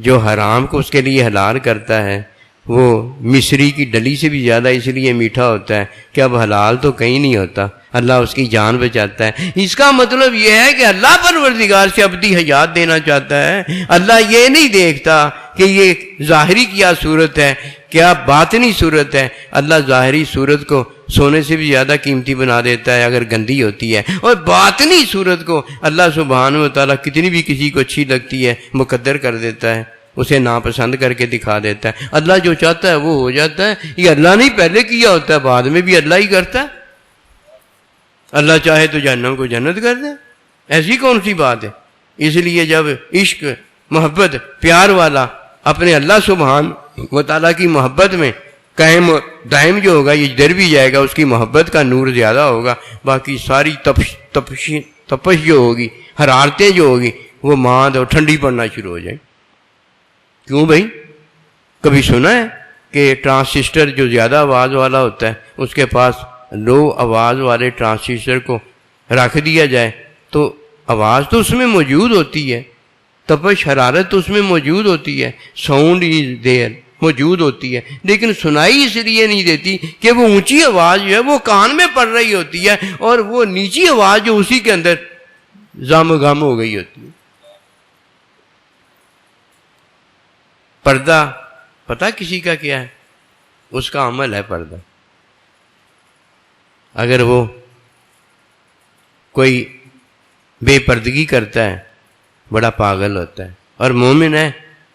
جو حرام کو اس کے لیے حلال کرتا ہے وہ مصری کی ڈلی سے بھی زیادہ اس لیے میٹھا ہوتا ہے کہ اب حلال تو کہیں نہیں ہوتا، اللہ اس کی جان بچاتا ہے۔ اس کا مطلب یہ ہے کہ اللہ پروردگار سے ابدی حیات دینا چاہتا ہے۔ اللہ یہ نہیں دیکھتا کہ یہ ظاہری کیا صورت ہے، کیا باطنی صورت ہے۔ اللہ ظاہری صورت کو سونے سے بھی زیادہ قیمتی بنا دیتا ہے اگر گندی ہوتی ہے، اور باطنی صورت کو اللہ سبحانہ و تعالیٰ کتنی بھی کسی کو اچھی لگتی ہے مقدر کر دیتا ہے، اسے ناپسند کر کے دکھا دیتا ہے۔ اللہ جو چاہتا ہے وہ ہو جاتا ہے، یہ اللہ نے پہلے کیا ہوتا ہے، بعد میں بھی اللہ ہی کرتا ہے۔ اللہ چاہے تو جہنم کو جنت کر دے، ایسی کون سی بات ہے؟ اس لیے جب عشق محبت پیار والا اپنے اللہ سبحانہ و تعالیٰ کی محبت میں قائم دائم جو ہوگا، یہ جدھر بھی جائے گا اس کی محبت کا نور زیادہ ہوگا، باقی ساری تپش جو ہوگی، حرارتیں جو ہوگی وہ ماند اور ٹھنڈی پڑنا شروع ہو جائیں۔ کیوں بھائی؟ کبھی سنا ہے کہ ٹرانسسٹر جو زیادہ آواز والا ہوتا ہے اس کے پاس لو آواز والے ٹرانسسٹر کو رکھ دیا جائے تو آواز تو اس میں موجود ہوتی ہے، تپش حرارت تو اس میں موجود ہوتی ہے، ساؤنڈ از دیئر موجود ہوتی ہے، لیکن سنائی اس لیے نہیں دیتی کہ وہ اونچی آواز جو ہے وہ کان میں پڑ رہی ہوتی ہے، اور وہ نیچی آواز جو اسی کے اندر زام گام ہو گئی ہوتی ہے۔ پردہ پتہ کسی کا کیا ہے؟ اس کا عمل ہے پردہ. اگر وہ کوئی بے پردگی کرتا ہے بڑا پاگل ہوتا ہے، اور مومن ہے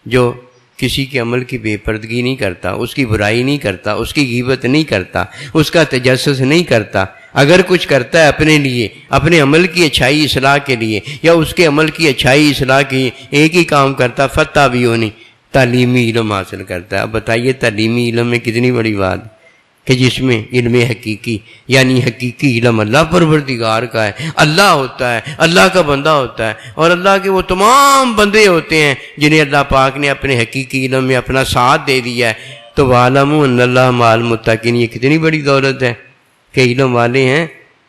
جو کسی کے عمل کی بے پردگی نہیں کرتا، اس کی برائی نہیں کرتا، اس کی غیبت نہیں کرتا، اس کا تجسس نہیں کرتا. اگر کچھ کرتا ہے اپنے لیے، اپنے عمل کی اچھائی اصلاح کے لیے، یا اس کے عمل کی اچھائی اصلاح کی ایک ہی کام کرتا، فتح بھی ہونی، تعلیمی علم حاصل کرتا ہے. اب بتائیے تعلیمی علم میں کتنی بڑی بات کہ جس میں علم حقیقی یعنی حقیقی علم اللہ پروردگار کا ہے، اللہ ہوتا ہے، اللہ کا بندہ ہوتا ہے، اور اللہ کے وہ تمام بندے ہوتے ہیں جنہیں اللہ پاک نے اپنے حقیقی علم میں اپنا ساتھ دے دیا ہے. تو وَعَلَمُوا أَنَّ اللَّهَ مَعَ الْمُتَّقِينَ، یہ کتنی بڑی دولت ہے کہ علم والے ہیں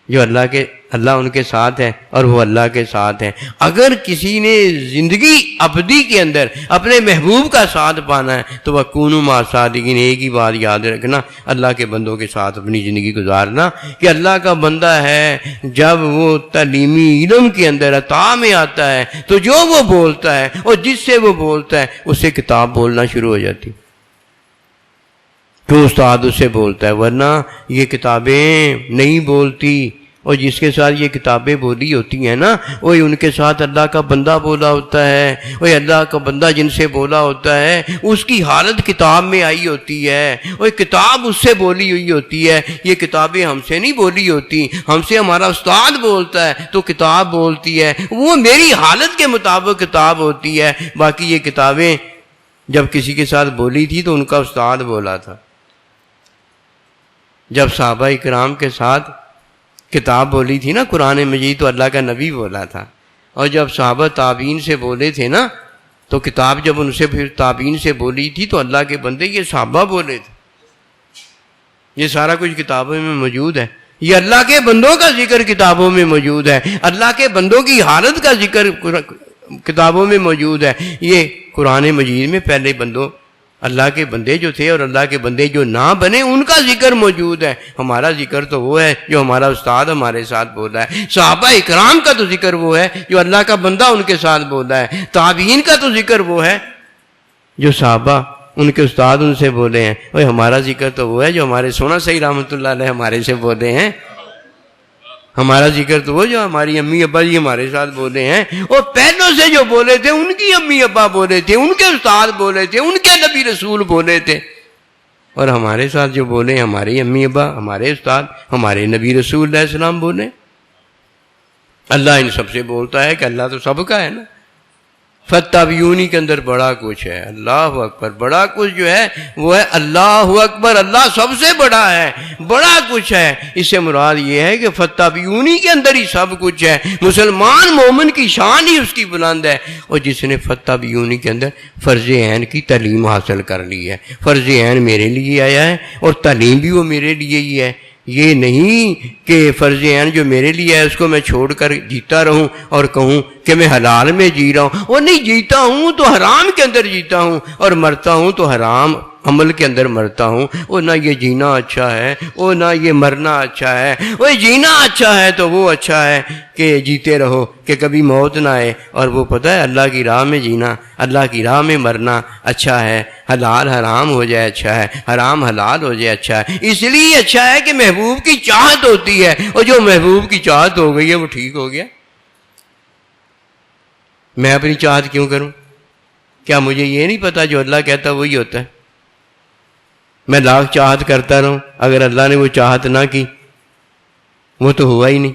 جو اللہ ان کے ساتھ ہے اور وہ اللہ کے ساتھ ہیں. اگر کسی نے زندگی ابدی کے اندر اپنے محبوب کا ساتھ پانا ہے تو وَكُونُوا مَعَ الصَّادِقِينَ، ایک ہی بات یاد رکھنا، اللہ کے بندوں کے ساتھ اپنی زندگی گزارنا. کہ اللہ کا بندہ ہے جب وہ تعلیمی علم کے اندر عطا میں آتا ہے تو جو وہ بولتا ہے اور جس سے وہ بولتا ہے اس سے کتاب بولنا شروع ہو جاتی، تو استاد اس سے بولتا ہے، ورنہ یہ کتابیں نہیں بولتی. اور جس کے ساتھ یہ کتابیں بولی ہوتی ہیں نا، وہی ان کے ساتھ اللہ کا بندہ بولا ہوتا ہے. وہی اللہ کا بندہ جن سے بولا ہوتا ہے اس کی حالت کتاب میں آئی ہوتی ہے، وہی کتاب اس سے بولی ہوئی ہوتی ہے. یہ کتابیں ہم سے نہیں بولی ہوتی، ہم سے ہمارا استاد بولتا ہے تو کتاب بولتی ہے، وہ میری حالت کے مطابق کتاب ہوتی ہے. باقی یہ کتابیں جب کسی کے ساتھ بولی تھی تو ان کا استاد بولا تھا. جب صحابہ اکرام کے ساتھ کتاب بولی تھی نا قرآن مجید، تو اللہ کا نبی بولا تھا. اور جب صحابہ تابعین سے بولے تھے نا تو کتاب جب ان سے پھر تابعین سے بولی تھی تو اللہ کے بندے یہ صحابہ بولے تھے. یہ سارا کچھ کتابوں میں موجود ہے. یہ اللہ کے بندوں کا ذکر کتابوں میں موجود ہے، اللہ کے بندوں کی حالت کا ذکر کتابوں میں موجود ہے. یہ قرآن مجید میں پہلے بندوں اللہ کے بندے جو تھے اور اللہ کے بندے جو نہ بنے ان کا ذکر موجود ہے. ہمارا ذکر تو وہ ہے جو ہمارا استاد ہمارے ساتھ بولا ہے. صحابہ اکرام کا تو ذکر وہ ہے جو اللہ کا بندہ ان کے ساتھ بولا ہے. تابعین کا تو ذکر وہ ہے جو صحابہ ان کے استاد ان سے بولے ہیں. اور ہمارا ذکر تو وہ ہے جو ہمارے سونا سید رحمۃ اللہ علیہ ہمارے سے بولے ہیں. ہمارا ذکر تو وہ جو ہماری امی ابا جی ہمارے ساتھ بولے ہیں. اور پہلوں سے جو بولے تھے ان کی امی ابا بولے تھے، ان کے استاد بولے تھے، ان کے نبی رسول بولے تھے. اور ہمارے ساتھ جو بولے ہماری امی ابا، ہمارے استاد، ہمارے نبی رسول علیہ السلام بولے. اللہ ان سب سے بولتا ہے کہ اللہ تو سب کا ہے نا. فتابیونی کے اندر بڑا کچھ ہے. اللہ اکبر، بڑا کچھ جو ہے وہ ہے اللہ اکبر، اللہ سب سے بڑا ہے، بڑا کچھ ہے. اس سے مراد یہ ہے کہ فتابیونی کے اندر ہی سب کچھ ہے. مسلمان مومن کی شان ہی اس کی بلند ہے. اور جس نے فتابیونی کے اندر فرض عین کی تعلیم حاصل کر لی ہے، فرض عین میرے لیے آیا ہے اور تعلیم بھی وہ میرے لیے ہی ہے. یہ نہیں کہ فرض عین جو میرے لیے ہے اس کو میں چھوڑ کر جیتا رہوں اور کہوں کہ میں حلال میں جی رہا ہوں. اور نہیں، جیتا ہوں تو حرام کے اندر جیتا ہوں اور مرتا ہوں تو حرام عمل کے اندر مرتا ہوں. اور نہ یہ جینا اچھا ہے اور نہ یہ مرنا اچھا ہے. وہ جینا اچھا ہے تو وہ اچھا ہے کہ جیتے رہو کہ کبھی موت نہ آئے. اور وہ پتہ ہے اللہ کی راہ میں جینا، اللہ کی راہ میں مرنا اچھا ہے. حلال حرام ہو جائے اچھا ہے، حرام حلال ہو جائے اچھا ہے. اس لیے اچھا ہے کہ محبوب کی چاہت ہوتی ہے، اور جو محبوب کی چاہت ہو گئی ہے وہ ٹھیک ہو گیا. میں اپنی چاہت کیوں کروں؟ کیا مجھے یہ نہیں پتا جو اللہ کہتا وہی ہوتا ہے؟ میں لاکھ چاہت کرتا رہوں، اگر اللہ نے وہ چاہت نہ کی وہ تو ہوا ہی نہیں.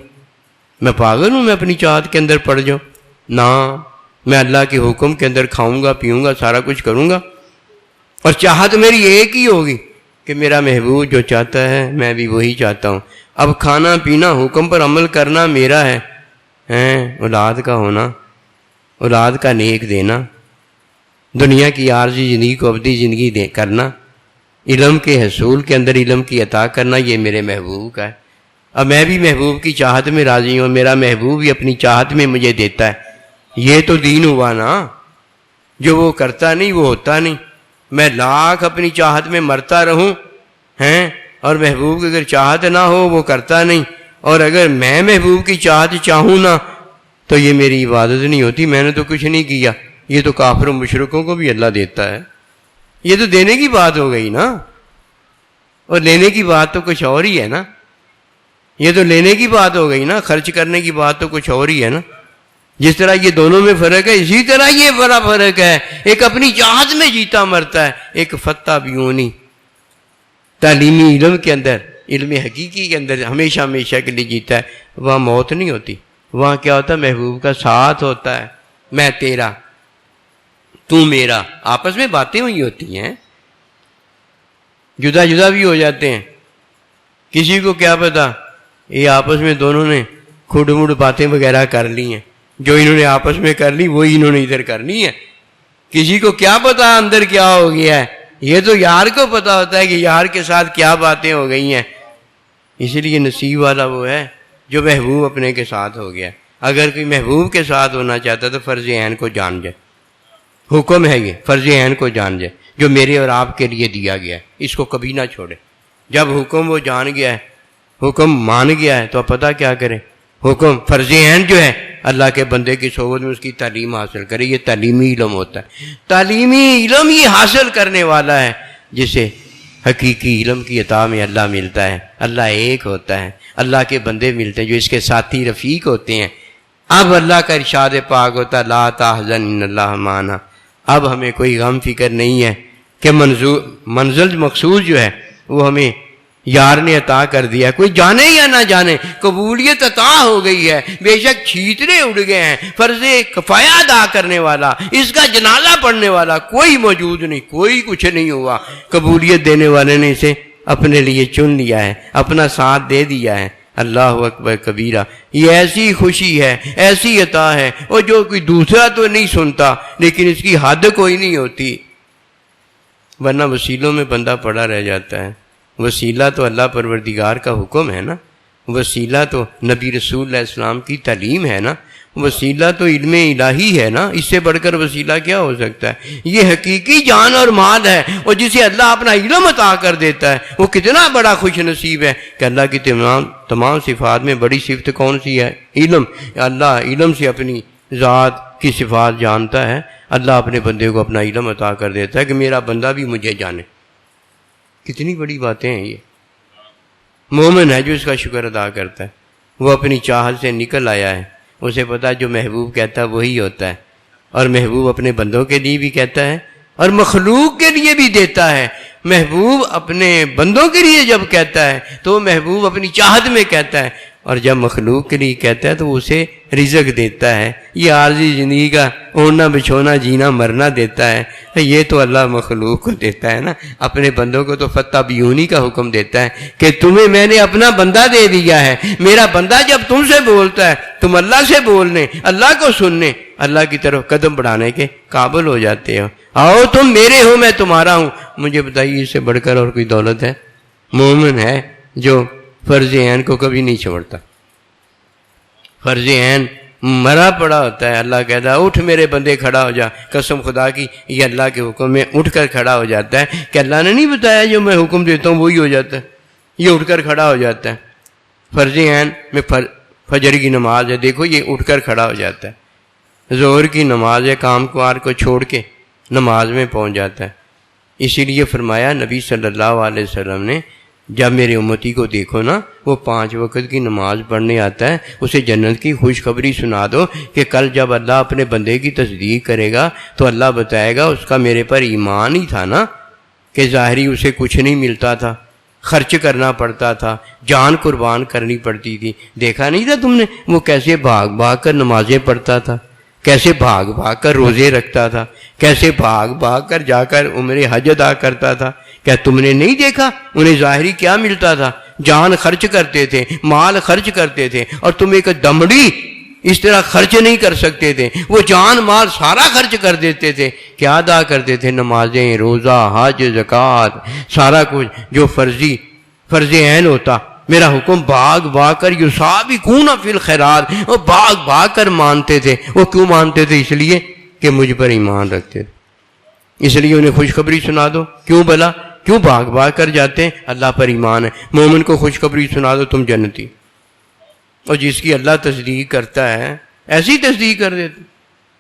میں پاگل ہوں میں اپنی چاہت کے اندر پڑ جاؤں؟ نہ، میں اللہ کے حکم کے اندر کھاؤں گا، پیوں گا، سارا کچھ کروں گا. اور چاہت میری ایک ہی ہوگی کہ میرا محبوب جو چاہتا ہے میں بھی وہی چاہتا ہوں. اب کھانا پینا، حکم پر عمل کرنا میرا ہے، اولاد کا ہونا، اولاد کا نیک دینا، دنیا کی عارضی زندگی کو ابدی زندگی کرنا، علم کے حصول کے اندر علم کی عطا کرنا، یہ میرے محبوب کا ہے. اب میں بھی محبوب کی چاہت میں راضی ہوں، میرا محبوب بھی اپنی چاہت میں مجھے دیتا ہے. یہ تو دین ہوا نا. جو وہ کرتا نہیں وہ ہوتا نہیں. میں لاکھ اپنی چاہت میں مرتا رہوں اور محبوب کی اگر چاہت نہ ہو وہ کرتا نہیں. اور اگر میں محبوب کی چاہت چاہوں نا تو یہ میری عبادت نہیں ہوتی، میں نے تو کچھ نہیں کیا. یہ تو کافر و مشرکوں کو بھی اللہ دیتا ہے. یہ تو دینے کی بات ہو گئی نا، اور لینے کی بات تو کچھ اور ہی ہے نا. یہ تو لینے کی بات ہو گئی نا، خرچ کرنے کی بات تو کچھ اور ہی ہے نا. جس طرح یہ دونوں میں فرق ہے، اسی طرح یہ بڑا فرق ہے. ایک اپنی چاہت میں جیتا مرتا ہے، ایک فتح بیونی تعلیمی علم کے اندر، علم حقیقی کے اندر ہمیشہ ہمیشہ کے لیے جیتا ہے. وہاں موت نہیں ہوتی، وہاں کیا ہوتا ہے؟ محبوب کا ساتھ ہوتا ہے. میں تیرا، تو میرا، آپس میں باتیں ہوئی ہوتی ہیں، جدا جدا بھی ہو جاتے ہیں. کسی کو کیا پتا، یہ آپس میں دونوں نے کھوڑ مڑ باتیں وغیرہ کر لی ہیں، جو انہوں نے آپس میں کر لی وہی انہوں نے ادھر کرنی ہے. کسی کو کیا پتا اندر کیا ہو گیا ہے، یہ تو یار کو پتا ہوتا ہے کہ یار کے ساتھ کیا باتیں ہو گئی ہیں. اس لیے نصیب والا وہ ہے جو محبوب اپنے کے ساتھ ہو گیا. اگر کوئی محبوب کے ساتھ ہونا چاہتا تو فرض عین کو جان جائے. حکم ہے یہ، فرض عین کو جان جائے جو میرے اور آپ کے لیے دیا گیا ہے، اس کو کبھی نہ چھوڑے. جب حکم وہ جان گیا ہے، حکم مان گیا ہے، تو اب پتہ کیا کرے؟ حکم فرض عین جو ہے اللہ کے بندے کی صحبت میں اس کی تعلیم حاصل کرے. یہ تعلیمی علم ہوتا ہے. تعلیمی علم یہ حاصل کرنے والا ہے جسے حقیقی علم کی عطا میں اللہ ملتا ہے. اللہ ایک ہوتا ہے، اللہ کے بندے ملتے ہیں جو اس کے ساتھی رفیق ہوتے ہیں. اب اللہ کا ارشاد پاک ہوتا ہے لا تحزن ان اللہ معنا. اب ہمیں کوئی غم فکر نہیں ہے کہ منزل مقصود جو ہے وہ ہمیں یار نے عطا کر دیا. کوئی جانے یا نہ جانے قبولیت عطا ہو گئی ہے. بے شک چھیترے اڑ گئے ہیں، فرض کفایہ ادا کرنے والا، اس کا جنازہ پڑھنے والا کوئی موجود نہیں، کوئی کچھ نہیں ہوا. قبولیت دینے والے نے اسے اپنے لیے چن لیا ہے، اپنا ساتھ دے دیا ہے. اللہ اکبر کبیرہ. یہ ایسی خوشی ہے، ایسی عطا ہے، اور جو کوئی دوسرا تو نہیں سنتا لیکن اس کی حد کوئی نہیں ہوتی. ورنہ وسیلوں میں بندہ پڑا رہ جاتا ہے. وسیلہ تو اللہ پروردگار کا حکم ہے نا، وسیلہ تو نبی رسول علیہ السلام کی تعلیم ہے نا، وسیلہ تو علم الہی ہے نا. اس سے بڑھ کر وسیلہ کیا ہو سکتا ہے؟ یہ حقیقی جان اور مال ہے، اور جسے اللہ اپنا علم عطا کر دیتا ہے وہ کتنا بڑا خوش نصیب ہے کہ اللہ کی تمام صفات میں بڑی صفت کون سی ہے؟ علم. اللہ علم سے اپنی ذات کی صفات جانتا ہے. اللہ اپنے بندے کو اپنا علم عطا کر دیتا ہے کہ میرا بندہ بھی مجھے جانے. کتنی بڑی باتیں ہیں یہ. مومن ہے جو اس کا شکر ادا کرتا ہے. وہ اپنی چاہت سے نکل آیا ہے، اسے پتا جو محبوب کہتا ہے وہی ہوتا ہے. اور محبوب اپنے بندوں کے لیے بھی کہتا ہے اور مخلوق کے لیے بھی دیتا ہے. محبوب اپنے بندوں کے لیے جب کہتا ہے تو محبوب اپنی چاہت میں کہتا ہے، اور جب مخلوق کے لیے کہتا ہے تو وہ اسے رزق دیتا ہے. یہ عارضی زندگی کا اوڑھنا بچھونا جینا مرنا دیتا ہے، یہ تو اللہ مخلوق کو دیتا ہے نا. اپنے بندوں کو تو فتح بیونی کا حکم دیتا ہے کہ تمہیں میں نے اپنا بندہ دے دیا ہے. میرا بندہ جب تم سے بولتا ہے تم اللہ سے بولنے، اللہ کو سننے، اللہ کی طرف قدم بڑھانے کے قابل ہو جاتے ہو. آؤ تم میرے ہو میں تمہارا ہوں. مجھے بتائیے اس سے بڑھ کر اور کوئی دولت ہے؟ مومن ہے جو فرض عین کو کبھی نہیں چھوڑتا. فرض عین مرا پڑا ہوتا ہے، اللہ کہتا ہے اٹھ میرے بندے کھڑا ہو جا. قسم خدا کی یہ اللہ کے حکم میں اٹھ کر کھڑا ہو جاتا ہے کہ اللہ نے نہیں بتایا جو میں حکم دیتا ہوں وہی ہو جاتا ہے. یہ اٹھ کر کھڑا ہو جاتا ہے. فرض عین میں فجر کی نماز ہے، دیکھو یہ اٹھ کر کھڑا ہو جاتا ہے. ظہر کی نماز ہے، کام کار کو چھوڑ کے نماز میں پہنچ جاتا ہے. اسی لیے فرمایا نبی صلی اللہ علیہ وسلم نے جب میرے امتی کو دیکھو نا وہ 5 وقت کی نماز پڑھنے آتا ہے، اسے جنت کی خوشخبری سنا دو کہ کل جب اللہ اپنے بندے کی تصدیق کرے گا تو اللہ بتائے گا اس کا میرے پر ایمان ہی تھا نا، کہ ظاہری اسے کچھ نہیں ملتا تھا، خرچ کرنا پڑتا تھا، جان قربان کرنی پڑتی تھی. دیکھا نہیں تھا تم نے وہ کیسے بھاگ بھاگ کر نمازیں پڑھتا تھا، کیسے بھاگ بھاگ کر روزے رکھتا تھا، کیسے بھاگ بھاگ کر جا کر عمرہ حج ادا کرتا تھا. کیا تم نے نہیں دیکھا انہیں ظاہری کیا ملتا تھا؟ جان خرچ کرتے تھے، مال خرچ کرتے تھے، اور تم ایک دمڑی اس طرح خرچ نہیں کر سکتے تھے. وہ جان مال سارا خرچ کر دیتے تھے. کیا ادا کرتے تھے؟ نمازیں، روزہ، حج، زکوٰۃ، سارا کچھ جو فرض عین ہوتا. میرا حکم بھاگ بھاگ کر یسابقون فی الخیرات، وہ بھاگ بھاگ کر مانتے تھے. وہ کیوں مانتے تھے؟ اس لیے کہ مجھ پر ایمان رکھتے تھے. اس لیے انہیں خوشخبری سنا دو. کیوں بھلا؟ کیوں بھاگ بھاگ کر جاتے ہیں؟ اللہ پر ایمان ہے. مومن کو خوشخبری سنا دو تم جنتی. اور جس کی اللہ تصدیق کرتا ہے ایسی تصدیق کر دیتے.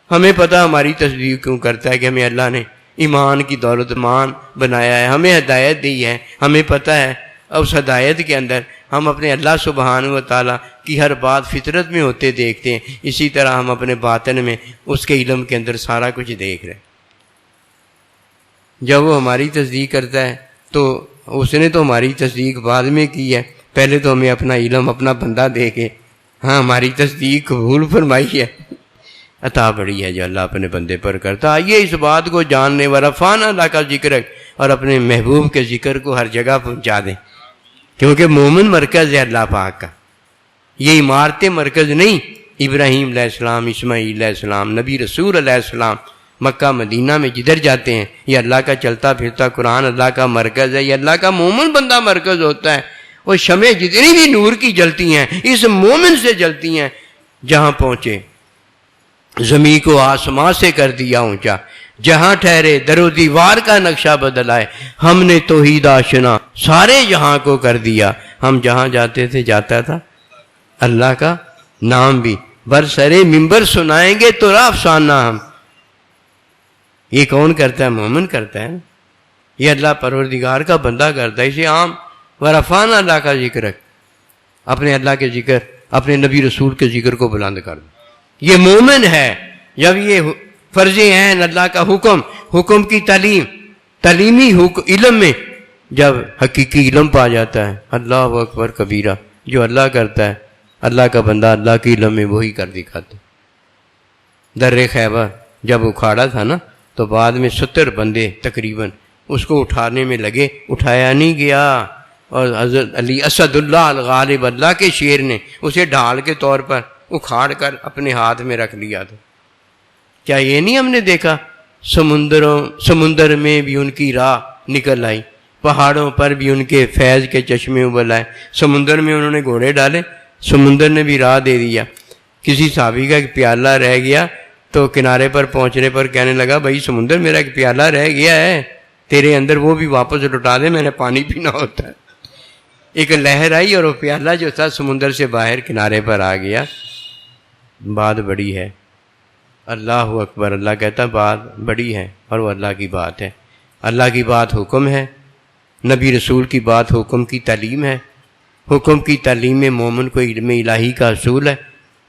ہمیں پتہ ہماری تصدیق کیوں کرتا ہے کہ ہمیں اللہ نے ایمان کی دولت مان بنایا ہے، ہمیں ہدایت دی ہے، ہمیں پتہ ہے اس ہدایت کے اندر ہم اپنے اللہ سبحانہ و تعالیٰ کی ہر بات فطرت میں ہوتے دیکھتے ہیں، اسی طرح ہم اپنے باطن میں اس کے علم کے اندر سارا کچھ دیکھ رہے ہیں۔ جب وہ ہماری تصدیق کرتا ہے تو اس نے تو ہماری تصدیق بعد میں کی ہے، پہلے تو ہمیں اپنا علم اپنا بندہ دے کے ہاں ہماری تصدیق قبول فرمائی ہے۔ عطا بڑی ہے جو اللہ اپنے بندے پر کرتا۔ آئیے اس بات کو جاننے والا فان اللہ کا ذکر ہے اور اپنے محبوب کے ذکر کو ہر جگہ پہنچا دیں، کیونکہ مومن مرکز ہے اللہ پاک کا، یہ عمارتیں مرکز نہیں۔ ابراہیم علیہ السلام، اسماعیل علیہ السلام، نبی رسول علیہ السلام مکہ مدینہ میں جدھر جاتے ہیں یہ اللہ کا چلتا پھرتا قرآن اللہ کا مرکز ہے، یہ اللہ کا مومن بندہ مرکز ہوتا ہے۔ وہ شمع جتنی بھی نور کی جلتی ہیں اس مومن سے جلتی ہیں۔ جہاں پہنچے زمین کو آسمان سے کر دیا اونچا، جہاں ٹھہرے در و دیوار کا نقشہ بدلائے، ہم نے توحید آشنا سارے جہاں کو کر دیا۔ ہم جہاں جاتے تھے جاتا تھا اللہ کا نام بھی، برسرے ممبر سنائیں گے تو افسانہ ہم۔ یہ کون کرتا ہے؟ مومن کرتا ہے، یہ اللہ پروردگار کا بندہ کرتا ہے۔ اسے عام ورفان اللہ کا ذکر ہے، اپنے اللہ کے ذکر، اپنے نبی رسول کے ذکر کو بلند کر دو، یہ مومن ہے۔ جب یہ فرض عین اللہ کا حکم کی تعلیمی علم میں جب حقیقی علم پا جاتا ہے، اللہ اکبر کبیرہ، جو اللہ کرتا ہے اللہ کا بندہ اللہ کے علم میں وہی کر دکھاتا۔ در خیبر جب اکھاڑا تھا نا تو بعد میں 70 بندے تقریباً اس کو اٹھانے میں لگے، اٹھایا نہیں گیا، اور حضرت علی اسد اللہ الغالب، اللہ کے شیر نے اسے ڈھال کے طور پر اکھاڑ کر اپنے ہاتھ میں رکھ لیا تھا۔ کیا یہ نہیں ہم نے دیکھا سمندر میں بھی ان کی راہ نکل آئی، پہاڑوں پر بھی ان کے فیض کے چشمے ابل آئے، سمندر میں انہوں نے گھوڑے ڈالے، سمندر نے بھی راہ دے دیا۔ کسی صحابی کا ایک پیالہ رہ گیا تو کنارے پر پہنچنے پر کہنے لگا بھائی سمندر میرا ایک پیالہ رہ گیا ہے تیرے اندر، وہ بھی واپس لوٹا دے، میں نے پانی پینا ہوتا ہے۔ ایک لہر آئی اور وہ پیالہ جو تھا سمندر سے باہر کنارے پر آ گیا۔ بات بڑی ہے، اللہ اکبر، اللہ کہتا بات بڑی ہے اور وہ اللہ کی بات ہے۔ اللہ کی بات حکم ہے، نبی رسول کی بات حکم کی تعلیم ہے۔ حکم کی تعلیم میں مومن کو علم الہی کا حصول ہے،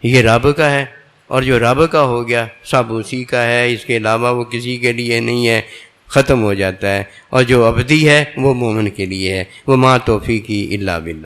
یہ رب کا ہے، اور جو رب کا ہو گیا سب اسی کا ہے، اس کے علاوہ وہ کسی کے لیے نہیں ہے، ختم ہو جاتا ہے۔ اور جو ابدی ہے وہ مومن کے لیے ہے۔ وما توفیقی الا باللہ۔